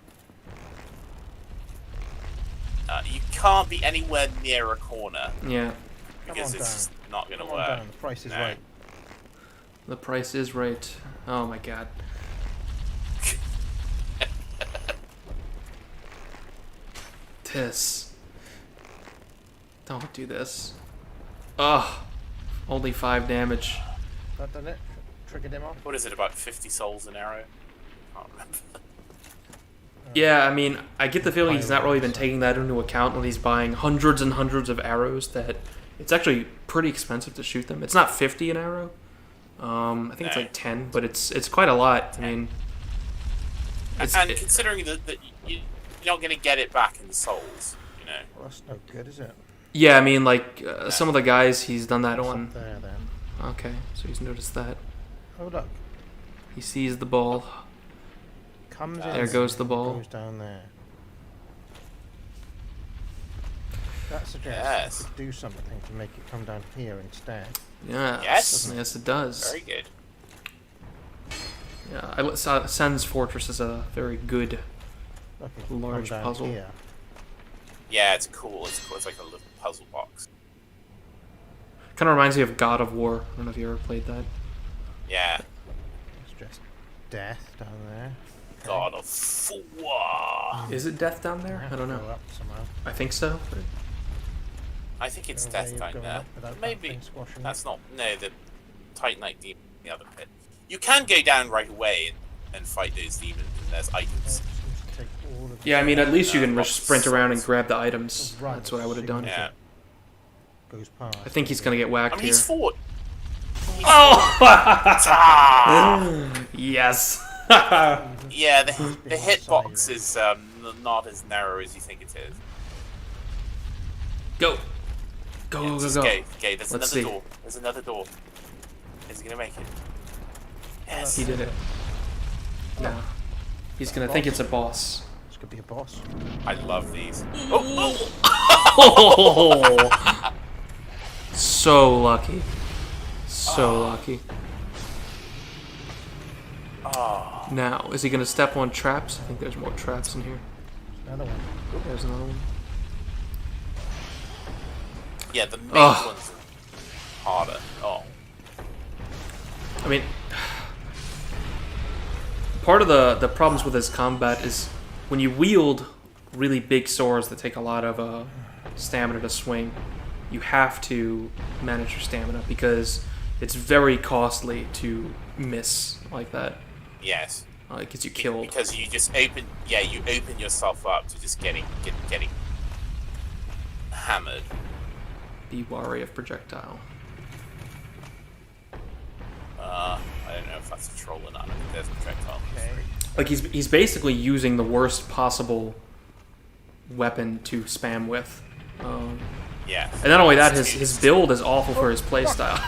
You can't be anywhere near a corner Yeah, because on, it's just not going to Come on work. down. The price is No. right. the price is right. Oh my god. This. Don't do this. Ugh. Only 5 damage. That done it? Triggered him off? What is it, about 50 souls an arrow? Can't remember. Yeah, I mean, I get the feeling he's not really been taking that into account when he's buying hundreds and hundreds of arrows. That it's actually pretty expensive to shoot them. It's not 50 an arrow. I think it's like 10, but it's quite a lot. I mean, considering that you're not going to get it back in souls, you know. Well, that's no good, is it? yeah, I mean, like some of the guys he's done that It's on. up there then. Okay, so he's noticed that. Oh look, He sees the ball. comes in. There goes the ball. Goes down there. That suggests Yes. I could do something to make it come down here instead. Yeah. Yes. Yes, it does. Very good. Yeah, Sen's Fortress is a very good. Look, it can Large come down puzzle. Here. Yeah, it's cool. It's cool. It's like a little puzzle box. Kind of reminds me of God of War. I don't know if you ever played that. Yeah. It's just death down there. God of War. Is it death down there? I don't Go know. up somehow. I think so. I think it's Go death away, down go there. up without that Maybe. thing squashing That's it. not. No, the Titanite demon in the other pit. You can go down right away and fight those demons, and there's Well, items. it seems to take all of Yeah, I mean, at least you can Lots sprint of around and swords. grab the items. Right, That's what I would have done. Yeah. goes past. I think he's gonna get I whacked mean, here. he's fought. Oh! Ah! yes. Yeah, the being hitbox siren. is not as narrow as you think it is. Go. Go, Yeah, go, just go, go. go. There's Let's another see. door. There's another door. Is he gonna make it? Yes. He did it. No. He's gonna think it's a boss. This could be a boss. I love these. Oh, Oh! So lucky. So lucky. oh. Now, is he gonna step on traps? I think there's more traps in here. Another one. There's another one. Yeah, the main Ugh. ones are harder. Oh. I mean, part of the problems with his combat is when you wield really big swords that take a lot of stamina to swing, you have to manage your stamina because it's very costly to miss like that. Yes. It gets you killed. Because you just open yourself up to just getting hammered. Be wary of projectile. I don't know if that's a troll or not. I think there's a projectile. Okay. Like he's basically using the worst possible weapon to spam with. Yeah. And not only that, his build is awful for his playstyle.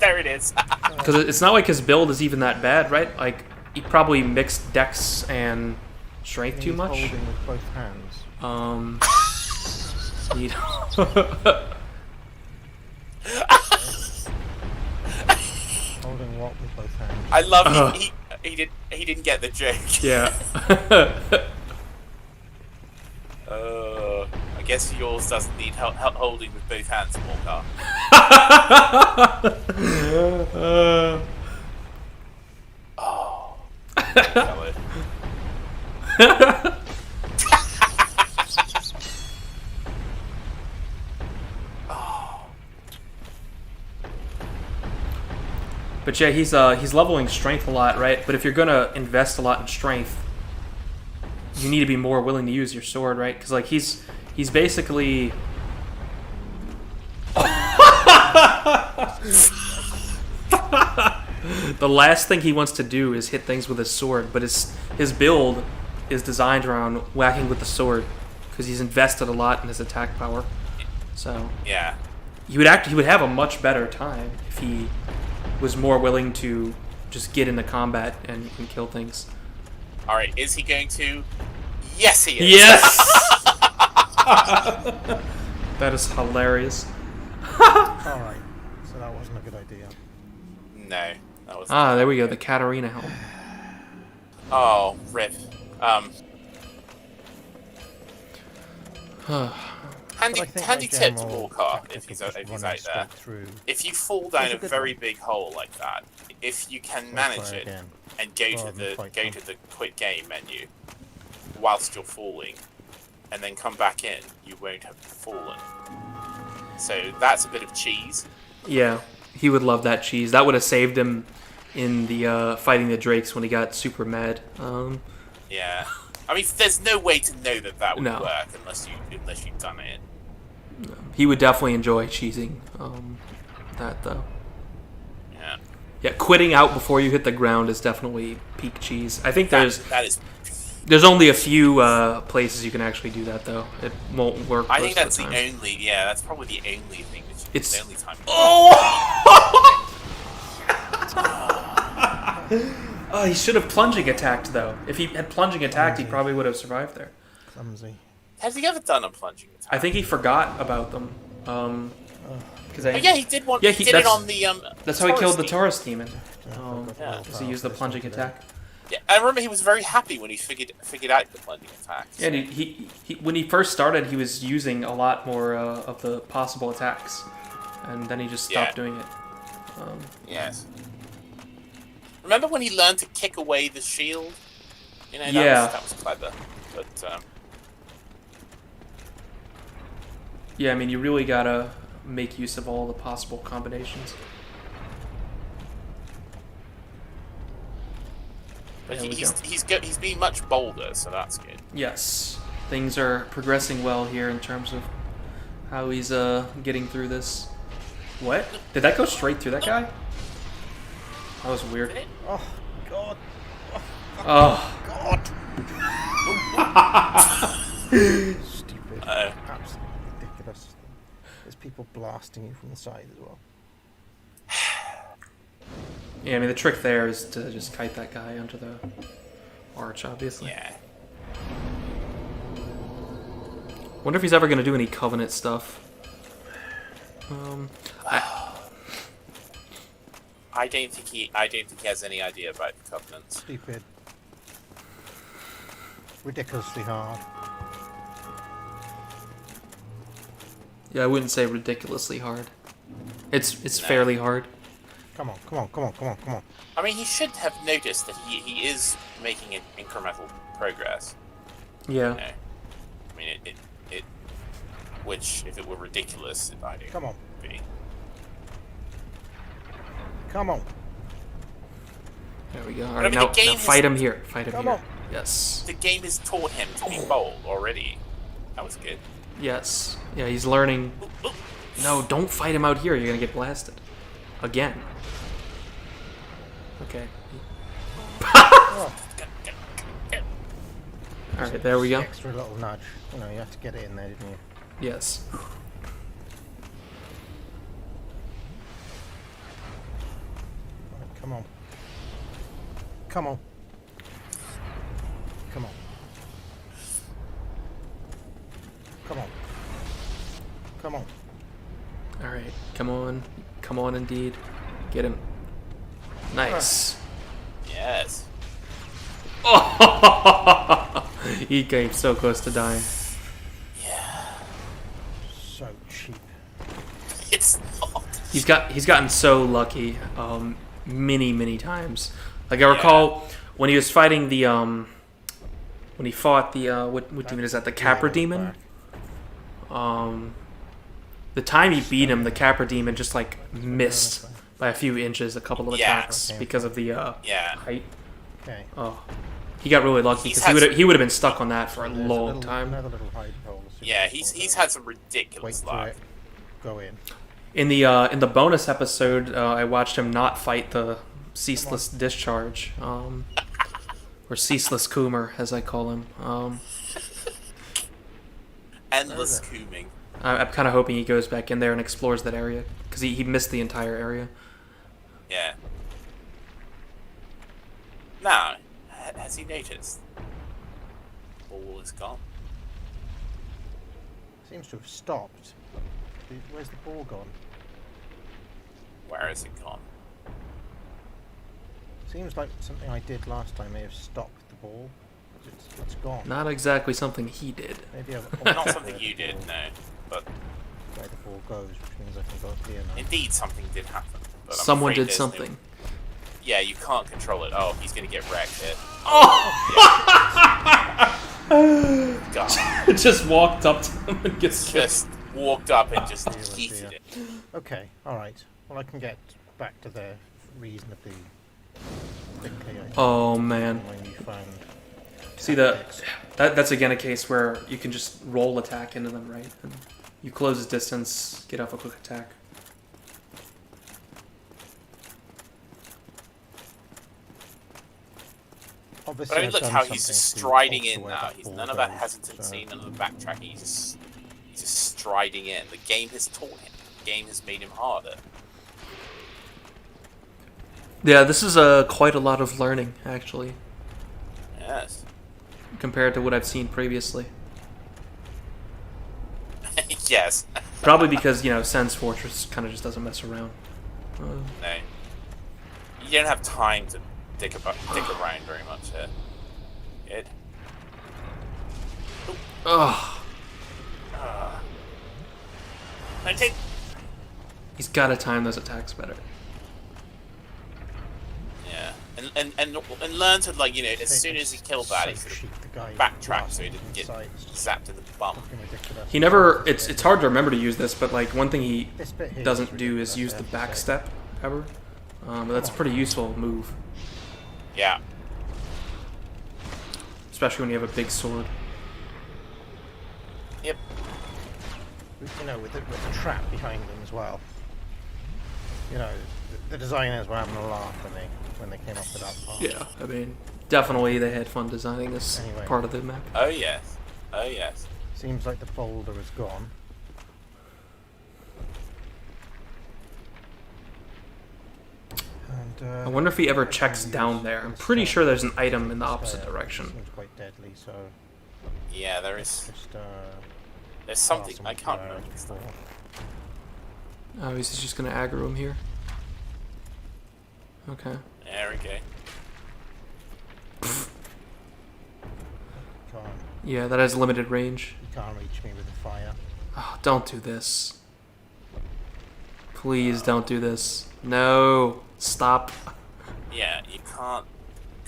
There it is. Because it's not like his build is even that bad, right? Like, he probably mixed dex and strength too He's much. holding with both hands. He- Holding what with both hands? I love he didn't get the joke. yeah. I guess yours doesn't need holding with both hands, Morcar. Oh. Fellow. But yeah, he's leveling strength a lot, right? But if you're gonna invest a lot in strength, you need to be more willing to use your sword, right? Because like he's basically the last thing he wants to do is hit things with his sword, but his build is designed around whacking with the sword because he's invested a lot in his attack power. So Yeah. he would have a much better time if he was more willing to just get into combat and kill things. All right. Is he going to? Yes, he is. Yes. That is hilarious. Alright, so that wasn't a good idea. No, that was. Ah, there we go. The Katarina helm. Oh, rip. Handy, But I think handy my tip to general Morcar tactic if he's of just out running there. straight through. If you fall down It's a a good very one. big hole like that, if you can Let's manage try it again. and go Rather than fight them. to the quit game menu whilst you're falling, and then come back in, you won't have fallen. So that's a bit of cheese. Yeah, he would love that cheese. That would have saved him in the fighting the Drakes when he got super mad. Yeah. I mean, there's no way to know that would No. work unless you've done it. He would definitely enjoy cheesing that, though. Yeah. Yeah, quitting out before you hit the ground is definitely peak cheese. I think That is. there's only a few places you can actually do that, though. It won't work. I think most that's of the the time. only. Yeah, that's probably the only thing that you. It's- the only time. Oh, he should have plunging attacked, though. If he had plunging attacked, he probably would have survived there. Clumsy. Has he ever done a plunging attack? I think he forgot about them. Because Oh, yeah, he did one. Yeah, he did it on the that's how he killed the Taurus Taurus demon. Yeah. Because he used the plunging attack. demon. Yeah, I remember he was very happy when he figured out the plunging attacks. Yeah, and he when he first started, he was using a lot more of the possible attacks, and then he just stopped doing it. Yes. Remember when he learned to kick away the shield? You know, Yeah. that was clever. But Yeah, I mean, you really gotta make use of all the possible combinations. but There we he's being much bolder, so that's good. Yes, things are progressing well here in terms of how he's getting through this. What? Did that go straight through that guy? That was weird. Did it? Oh, God. Oh. God. Stupid. Absolutely ridiculous. There's people blasting you from the side as well. Yeah, I mean, the trick there is to just kite that guy onto the arch, obviously. Yeah. Wonder if he's ever going to do any Covenant stuff. I don't think he has any idea about the covenants. Stupid. Ridiculously hard. Yeah, I wouldn't say ridiculously hard. It's No. fairly hard. Come on, come on, come on, come on, come on. I mean, he should have noticed that he is making incremental progress. Yeah. You know? I mean, it which, if it were ridiculous, I don't Come on. be. Come on. There we go. All I right, mean, the now game fight has- him here. Fight him Come here. on. Yes. The game has taught him to be bold already. That was good. Yes. Yeah, he's learning. Ooh, ooh. No, don't fight him out here. You're gonna get blasted. Again. Okay. Oh, All right, there we go. extra little nudge. You know, you had to get it in there, didn't you? Yes. Right, come on. Come on. Come on. Come on. Come on. All right. Come on. Come on, indeed. Get him. Nice. Yes. Oh! He came so close to dying. Yeah. So cheap. It's not. He's gotten so lucky many times. Like I recall when he was fighting the when he fought the what demon is that? The Capra demon. The time he beat him, the Capra demon just like missed by a few inches a couple of Yeah. attacks because of the Yeah. height. Okay. Oh, he got really lucky He's because had he would have been stuck on that for a There's long little- time. Another little hide hole. as soon Yeah, as he's it's had some Wait ridiculous for luck. it. Go in. In the bonus episode, I watched him not fight the ceaseless discharge, or ceaseless Coomer, as I call him. Endless Where cooming. I'm kind of hoping he goes back in there and explores that area because he missed the entire area. Yeah. Now, has he noticed? All is gone. Seems to have stopped. Where's the ball gone? Where is it gone? Seems like something I did last time may have stopped the ball. It's gone. Not exactly something he did. Maybe I've Not altered something where you the did, ball- no. But Where the ball goes, which means I can go up here now. indeed, something did happen. But I'm Someone afraid did there's no- something. Yeah, you can't control it. Oh, he's gonna get wrecked here. God. Just walked up to him and gets Just walked up and just Dear, oh heated dear. it. Okay, alright. Well, I can get back to there reasonably quickly, I think, Oh man. when you found See the tactics. that's again a case where you can just roll attack into them, right? And you close the distance, get off a quick attack. Obviously, But I mean, I've look done how he's something just to striding alter in where now. that He's ball none of that goes, hesitancy, so- none of the backtracking. He's just striding in. The game has taught him. The game has made him harder. Yeah, this is quite a lot of learning actually, Yes. compared to what I've seen previously. Yes. Probably because Sen's Fortress kind of just doesn't mess around. No. You don't have time to dick around very much here. Good. Ugh. No, take. He's got to time those attacks better. Yeah. And learn to, like, as soon as he killed that, he sort of backtracked so he didn't get zapped in the bum. He never. It's hard to remember to use this, but like one thing he This bit here doesn't is do is ridiculous, use I the have to back say. step ever. But that's a pretty useful move, Yeah. especially when you have a big sword. Yep. With the trap behind them as well. The designers were having a laugh when they came up with that part. Yeah, I mean, definitely they had fun designing this Anyway. part of the map. Oh, yes. Oh, yes. Seems like the boulder is gone. And, I wonder if he ever I'm checks gonna down use there. I'm this, pretty sure there's an item in the opposite stair. direction. Seems quite deadly, so Yeah, there is. just There's something. some I can't flowers remember. before. Oh, he's just gonna aggro him here. Okay. There we go. Can't, Yeah, that has limited range. you can't reach me with the fire. Oh, don't do this. Please don't do this. No. Stop. Yeah, you can't.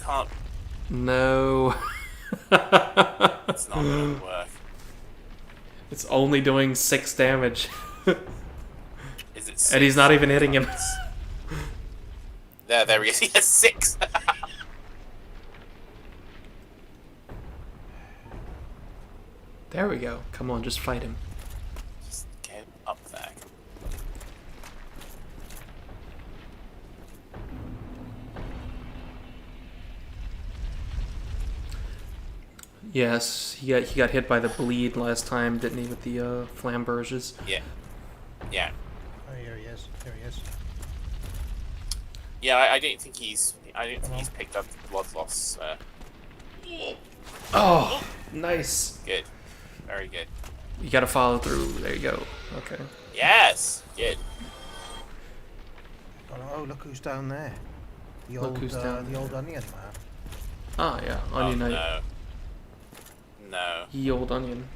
Can't. No. It's not gonna work. It's only doing 6 damage. Is it? And he's not even hitting him. There he is. He has 6. There we go. Come on, just fight him. Just get up there. Yes, he got hit by the bleed last time, didn't he, with the flamberges? Yeah. Yeah. Oh, here he is. Here he is. Yeah. I don't think he's. I don't think he's picked up the blood loss. Oh, nice. Good. Very good. You gotta follow through. There you go. Okay. Yes. Good. Oh, look who's down there. The Look old, who's down the old onion man. Ah, yeah. Onion Oh, Knight. no. No. Ye old onion.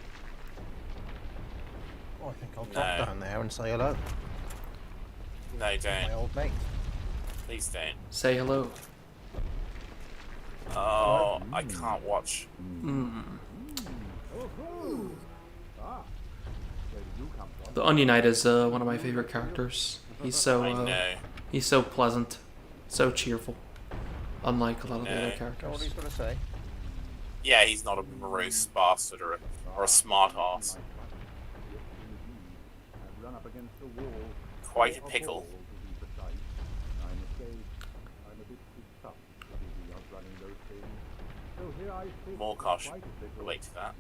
Oh, I think I'll No. drop down there and say hello. No, My don't. old mate. Please don't. Say hello. Oh, I can't watch. Mm. The Onion Knight is one of my favorite characters. He's so I know. he's so pleasant, so cheerful, unlike a lot of the No. other Know what characters. he's gonna say? Yeah, he's not a morose bastard or a smart ass. Quite a pickle. Morcar should relate to that.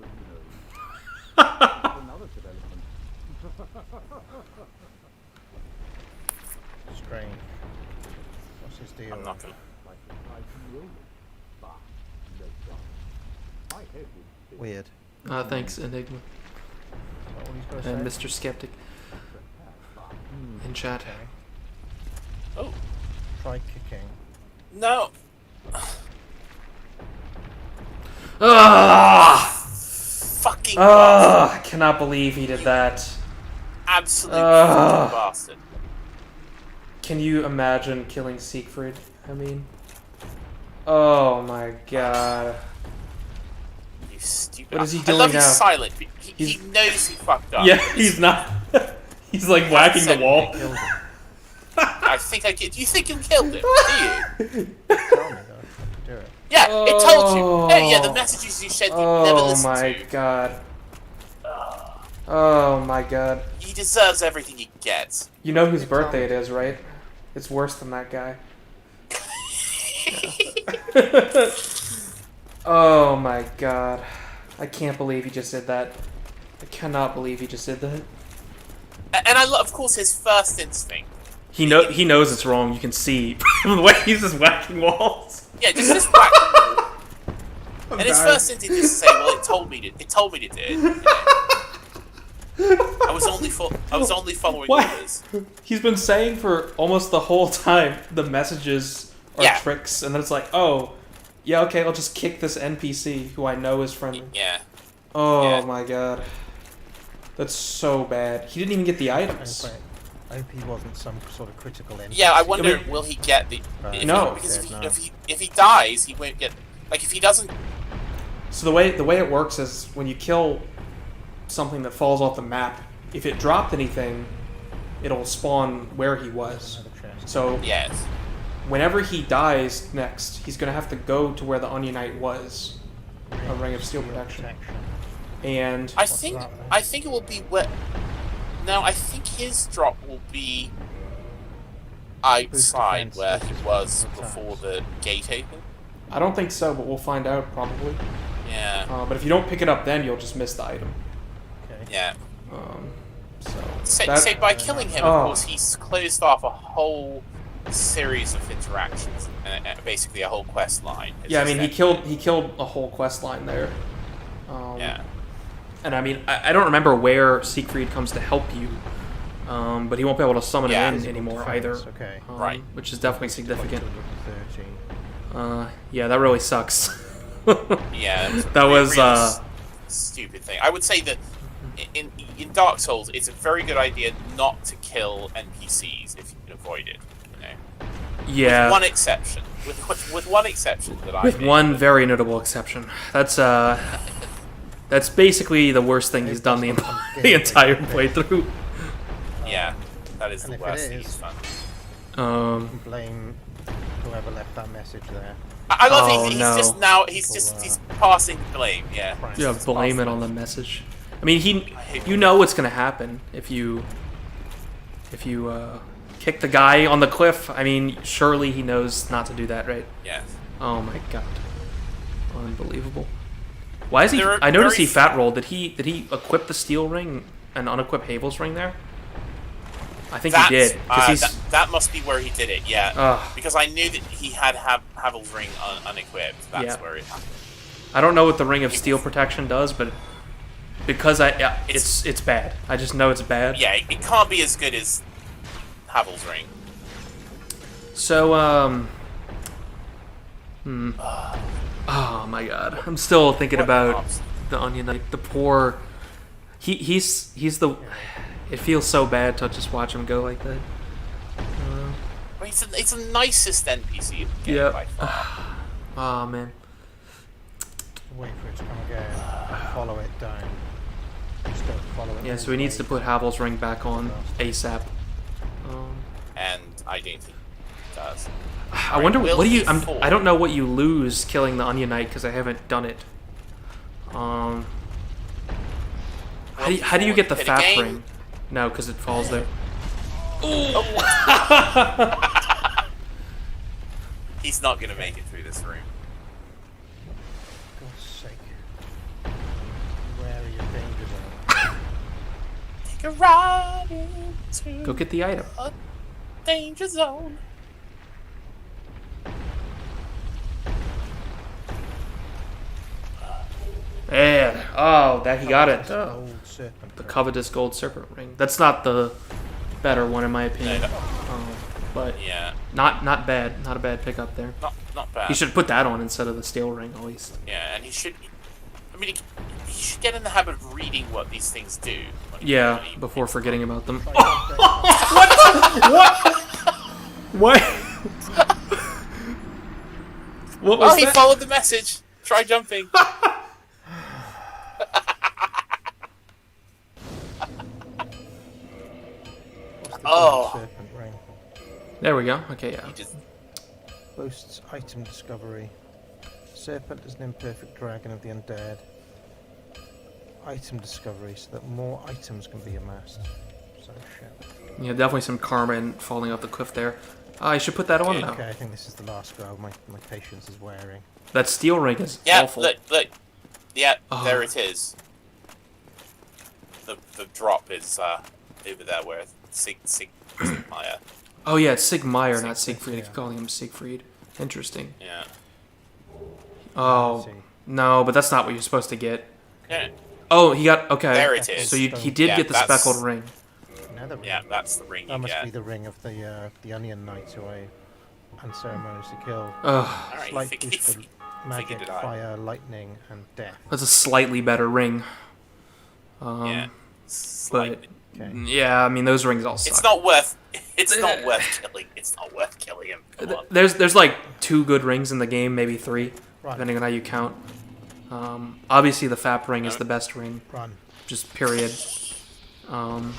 Strange. What's his deal? I'm not gonna. Weird. Thanks, Enigma Is that what he's gonna and say? Mr. Skeptic in chat. Okay. Oh Try kicking. no! Ah! Fucking bastard! Ah! I cannot believe he did that. Absolute fucking bastard! Can you imagine killing Siegfried? I mean, oh my god. You stupid. What is he I doing love now? he's silent. But he He's- knows he fucked up. Yeah, he's not. He's like whacking the wall. Killed him. I think I killed. Do you think you killed him? Do you? Tell me though. Do it. Yeah, it told you. Yeah, the messages you said you never Oh listened my to. god. Oh my god. He deserves everything he gets. You know whose birthday it is, right? It's worse than that guy. Oh my god. I can't believe he just did that. I cannot believe he just did that. And I love, of course, his first instinct. He knows it's wrong. You can see from the way he's just whacking walls. Yeah, just whack. And his first instinct is to say, "Well, it told me to do it." You know? I was only following What? orders. He's been saying for almost the whole time the messages are tricks, and then it's like, oh, yeah, okay, I'll just kick this NPC who I know is friendly. Yeah. Oh Yeah. my god. That's so bad. He didn't even get the items. I hope he wasn't some sort of critical NPC. Yeah, I wonder, will he get the? No. Because if he dies, he won't get. Like if he doesn't. So the way it works is when you kill something that falls off the map, if it dropped anything, it'll spawn where he was. Another chest. So Yes. whenever he dies next, he's gonna have to go to where the Onion Knight was, a Ring of Steel Protection. And I think it will be where. No, I think his drop will be outside where he was before the gate opened. I don't think so, but we'll find out probably. Yeah. But if you don't pick it up, then you'll just miss the item. Okay. Yeah. So So by killing him, of course, he's closed off a whole series of interactions, basically a whole quest line. Yeah, I mean, he killed a whole quest line there. Yeah. And I mean, I don't remember where Siegfried comes to help you, but he won't be able to summon him in anymore either. Okay. Right. Which is definitely significant. 13. Yeah, that really sucks. Yeah. That was really stupid thing. I would say that in Dark Souls, it's a very good idea not to kill NPCs if you can avoid it. You know? Yeah. With one exception. With one exception that I. With one very notable exception. That's basically the worst thing he's done the entire playthrough. Yeah, that is And the if it worst thing is- he's done. Blame whoever left that message there. I love Oh, he's no. Full, he's passing blame. Yeah. Yeah, Just blame passing it on the message. I mean, you know what's gonna happen if you kick the guy on the cliff. I mean, surely he knows not to do that, right? Yes. Oh my god, unbelievable. Why is he? There are I noticed very he fat rolled. Did he equip the steel ring and unequip Havel's ring there? I think he did. That must be where he did it. Yeah. Ugh. Because I knew that he had Havel's ring unequipped. That's Yeah. where it happened. I don't know what the ring of steel protection does, but because it's bad. I just know it's bad. Yeah, it can't be as good as Havel's ring. So oh my god, I'm still thinking What about ops? the Onion Knight. The poor. He's the. It feels so bad to just watch him go like that. I mean, it's the nicest NPC you can get Yeah. by far. Oh man. Wait for it to come again. Follow it down. Just don't follow it. Yeah, all so he the needs to way. put Havel's ring back on ASAP. And I don't think it does. I wonder will what do you. he fall? I don't know what you lose killing the Onion Knight because I haven't done it. How do you get the Hit fat again? ring? No, because it falls there. He's not gonna make it through this room. God's sake. Where are your danger zones? Take a ride into Go get the item. a danger zone. Yeah. Oh, that he got it. Old serpent. The covetous gold serpent ring. That's not the better one in my opinion. No. But Yeah, not bad. Not a bad pickup there. not bad. He should put that on instead of the steel ring at least. Yeah, and he should. I mean, he should get in the habit of reading what these things do. Yeah, when he- before forgetting about them. Try What? What was Oh, he that? followed the message. Try jumping. What's the Oh. gold serpent ring? There we go. Okay, yeah. You just Boasts item discovery. Serpent is an imperfect dragon of the undead. Item discovery, so that more items can be amassed. So shit. Yeah, definitely some karma and falling off the cliff there. I should put that on Okay. now. Okay, I think this is the last go. My patience is wearing. That steel ring is yeah. awful. Look. Yeah, Oh. there it is. The drop is over there where Sigmire. Oh yeah, it's Sigmire, not Siegfried. I yeah. keep calling him Siegfried. Interesting. Yeah. Oh see. no, but that's not what you're supposed to get. Yeah. Oh, he got okay. There it is. So he did Yeah, get the that's- speckled ring. Another ring. Yeah, that's the ring you That must get. be the ring of the Onion Knight who I unceremoniously killed. Ugh, Alright, Slight figured, boost for magic, figured it out. fire, lightning, and death. that's a slightly better ring. Yeah. But Slightly. Okay. yeah, I mean those rings all suck. It's not worth. It's not worth killing. It's not worth killing him. Come on. There's like 2 good rings in the game, maybe 3, Run, depending on how you count. Obviously the FAP ring is the best ring, run. just period. And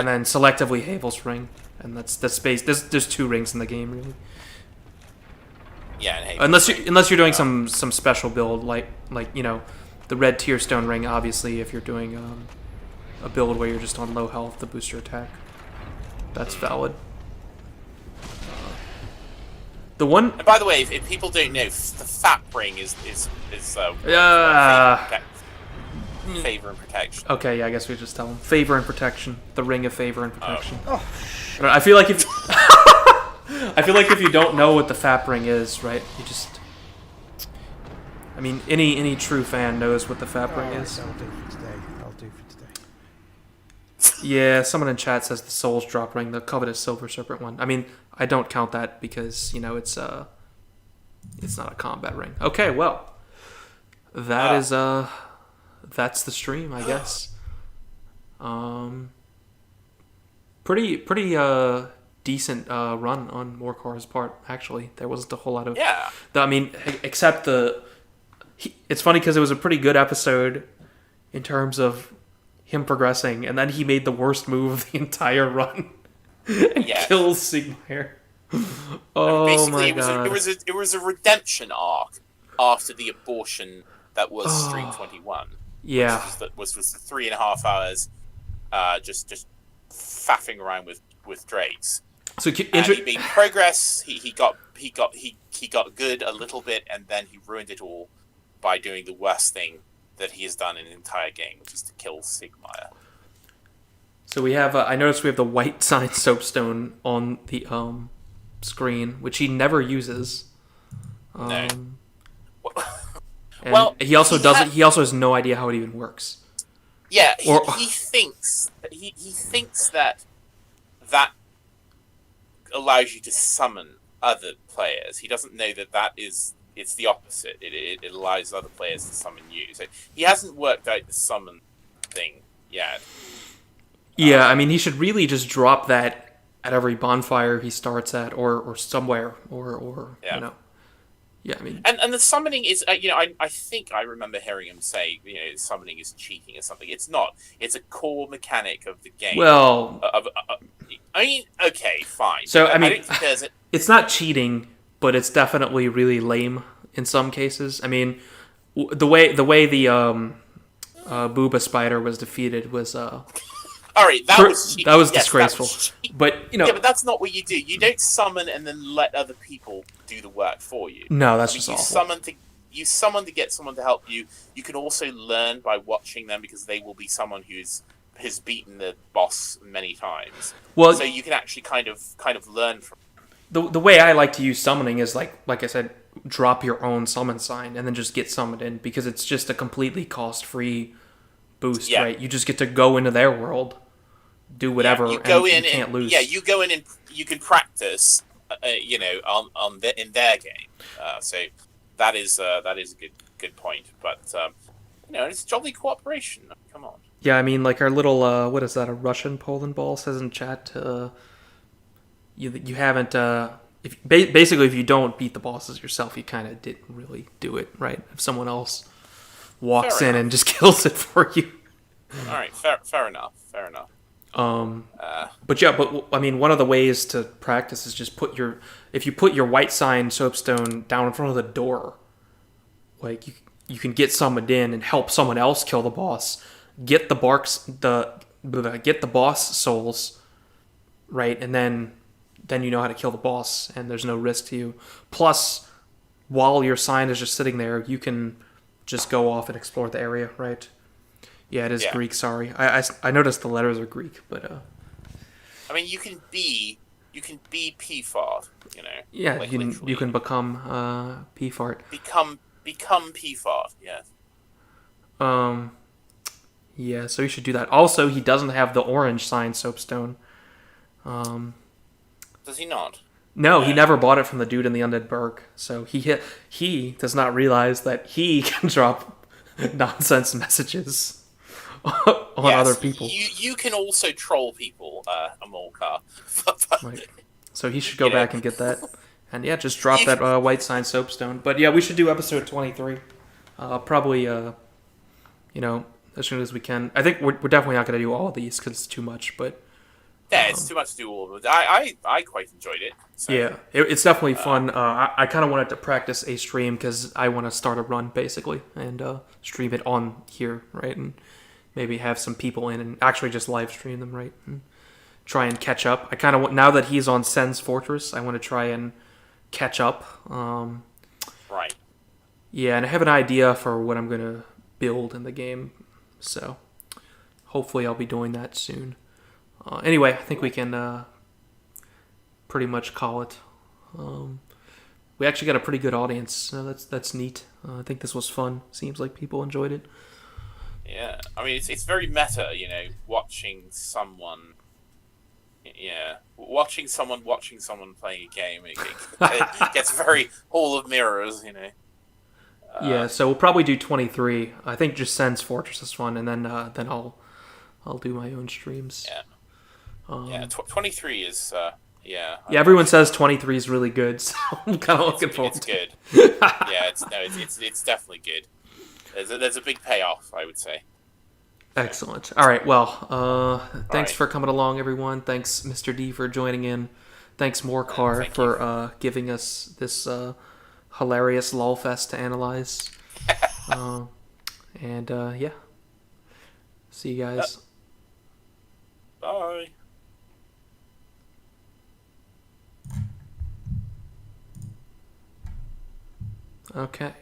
then selectively Havel's ring, and that's space. There's 2 rings in the game really. Yeah, and hey, Unless you're doing some special build like you know the red tier stone ring. Obviously, if you're doing a build where you're just on low health to boost your attack, that's valid. The one, And by the way, if people don't know, the fat ring is favor and protection. okay, yeah, I guess we just tell them favor and protection. The ring of favor and protection. Oh, I feel like if I feel like if you don't know what the FAP ring is, right? You just, I mean, any true fan knows what the FAP ring alright, is. that'll do for today. That'll do for today. Yeah, someone in chat says the Souls drop ring, the covetous Silver Serpent one. I mean, I don't count that because, you know, it's not a combat ring. Okay, well, that's the stream, I guess. Pretty decent run on Morcar's part, actually. There wasn't a whole lot of... Yeah. I mean, except it's funny because it was a pretty good episode in terms of him progressing, and then he made the worst move of the entire run and Yeah. kills Sigmire. Oh Basically, my god! it was a redemption arc after the abortion that was Oh. Stream 21. Yeah, Was the 3.5 hours, just faffing around with Drakes. so And he made progress. He got good a little bit, and then he ruined it all by doing the worst thing that he has done in an entire game, which is to kill Sigmire. So we have. I noticed we have the white sign soapstone on the screen, which he never uses. No. And Well, he also he doesn't. had- He also has no idea how it even works. Yeah, Or- he thinks that allows you to summon other players. He doesn't know that it's the opposite. It allows other players to summon you. So he hasn't worked out the summon thing yet. Yeah, I mean, he should really just drop that at every bonfire he starts at, or somewhere, or Yeah. you know. Yeah, I mean, And the summoning is, I think I remember hearing him say, summoning is cheating or something. It's not. It's a core mechanic of the game. well, I mean, okay, fine. So, I mean- don't think there's it's not cheating, but it's definitely really lame in some cases. I mean, the way the Booba Spider was defeated was all right. That was cheating. that was Yes, disgraceful. cheating. But you know, Yeah, but that's not what you do. You don't summon and then let other people do the work for you. no, that's I mean, just you awful. summon to get someone to help you. You can also learn by watching them because they will be someone has beaten the boss many times. Well, So you can actually kind of learn from. the way I like to use summoning is like I said, drop your own summon sign and then just get summoned in because it's just a completely cost-free boost, Yeah. right? You just get to go into their world, do whatever, You go and in you can't and, lose. Yeah, you go in and you can practice, in their game. So that is a good point. But it's jolly cooperation. Come on. Yeah, I mean, like our little what is that? A Russian Poland ball says in chat. You haven't. Basically, if you don't beat the bosses yourself, you kind of didn't really do it, right? If someone else walks Fair in enough. and just kills it for you. All right, fair enough. But yeah, but I mean, one of the ways to practice is just if you put your white sign soapstone down in front of the door, like you can get summoned in and help someone else kill the boss, get the get the boss souls, right, and then you know how to kill the boss, and there's no risk to you. Plus, while your sign is just sitting there, you can just go off and explore the area, right? Yeah, it is Yeah. Greek. Sorry, I noticed the letters are Greek, but I mean, you can be PFART, you know. yeah, Like you literally can become PFART. become PFART. Yes. Um, yeah, so you should do that. Also, he doesn't have the orange sign soapstone. Does he not? No, he Yeah. never bought it from the dude in the Undead Burg. So he does not realize that he can drop nonsense messages on Yes, other people. You can also troll people, a Morcar. Right. So he should go You know. back and get that. And yeah, just drop You- that white sign soapstone. But yeah, we should do episode 23. Probably, as soon as we can. I think we're definitely not going to do all of these because it's too much. But Yeah, it's too much to do all of it. I quite enjoyed it. So. yeah, it's definitely fun. I kind of wanted to practice a stream because I want to start a run basically and stream it on here, right? And maybe have some people in and actually just live stream them, right? And try and catch up. I kind of want, now that he's on Sen's Fortress, I want to try and catch up. Right. Yeah, and I have an idea for what I'm gonna build in the game, so hopefully I'll be doing that soon. Anyway, I think we can pretty much call it. We actually got a pretty good audience. So that's neat. I think this was fun. Seems like people enjoyed it. Yeah. I mean, it's very meta, you know, watching someone. Yeah, watching someone playing a game, it gets very Hall of Mirrors, you know. Yeah, so we'll probably do 23. I think just Sen's Fortress is fun, and then I'll do my own streams. Yeah. Yeah, 23 is yeah. Yeah, everyone says 23 is really good, so I'm kind of looking forward It's to it. good. Yeah, it's definitely good. There's a big payoff, I would say. Excellent. All right, well, thanks right. for coming along, everyone. Thanks, Mr. D, for joining in. Thanks, Morcar, Thank for giving us this hilarious lolfest to analyze. And yeah, see you guys. Bye. Okay.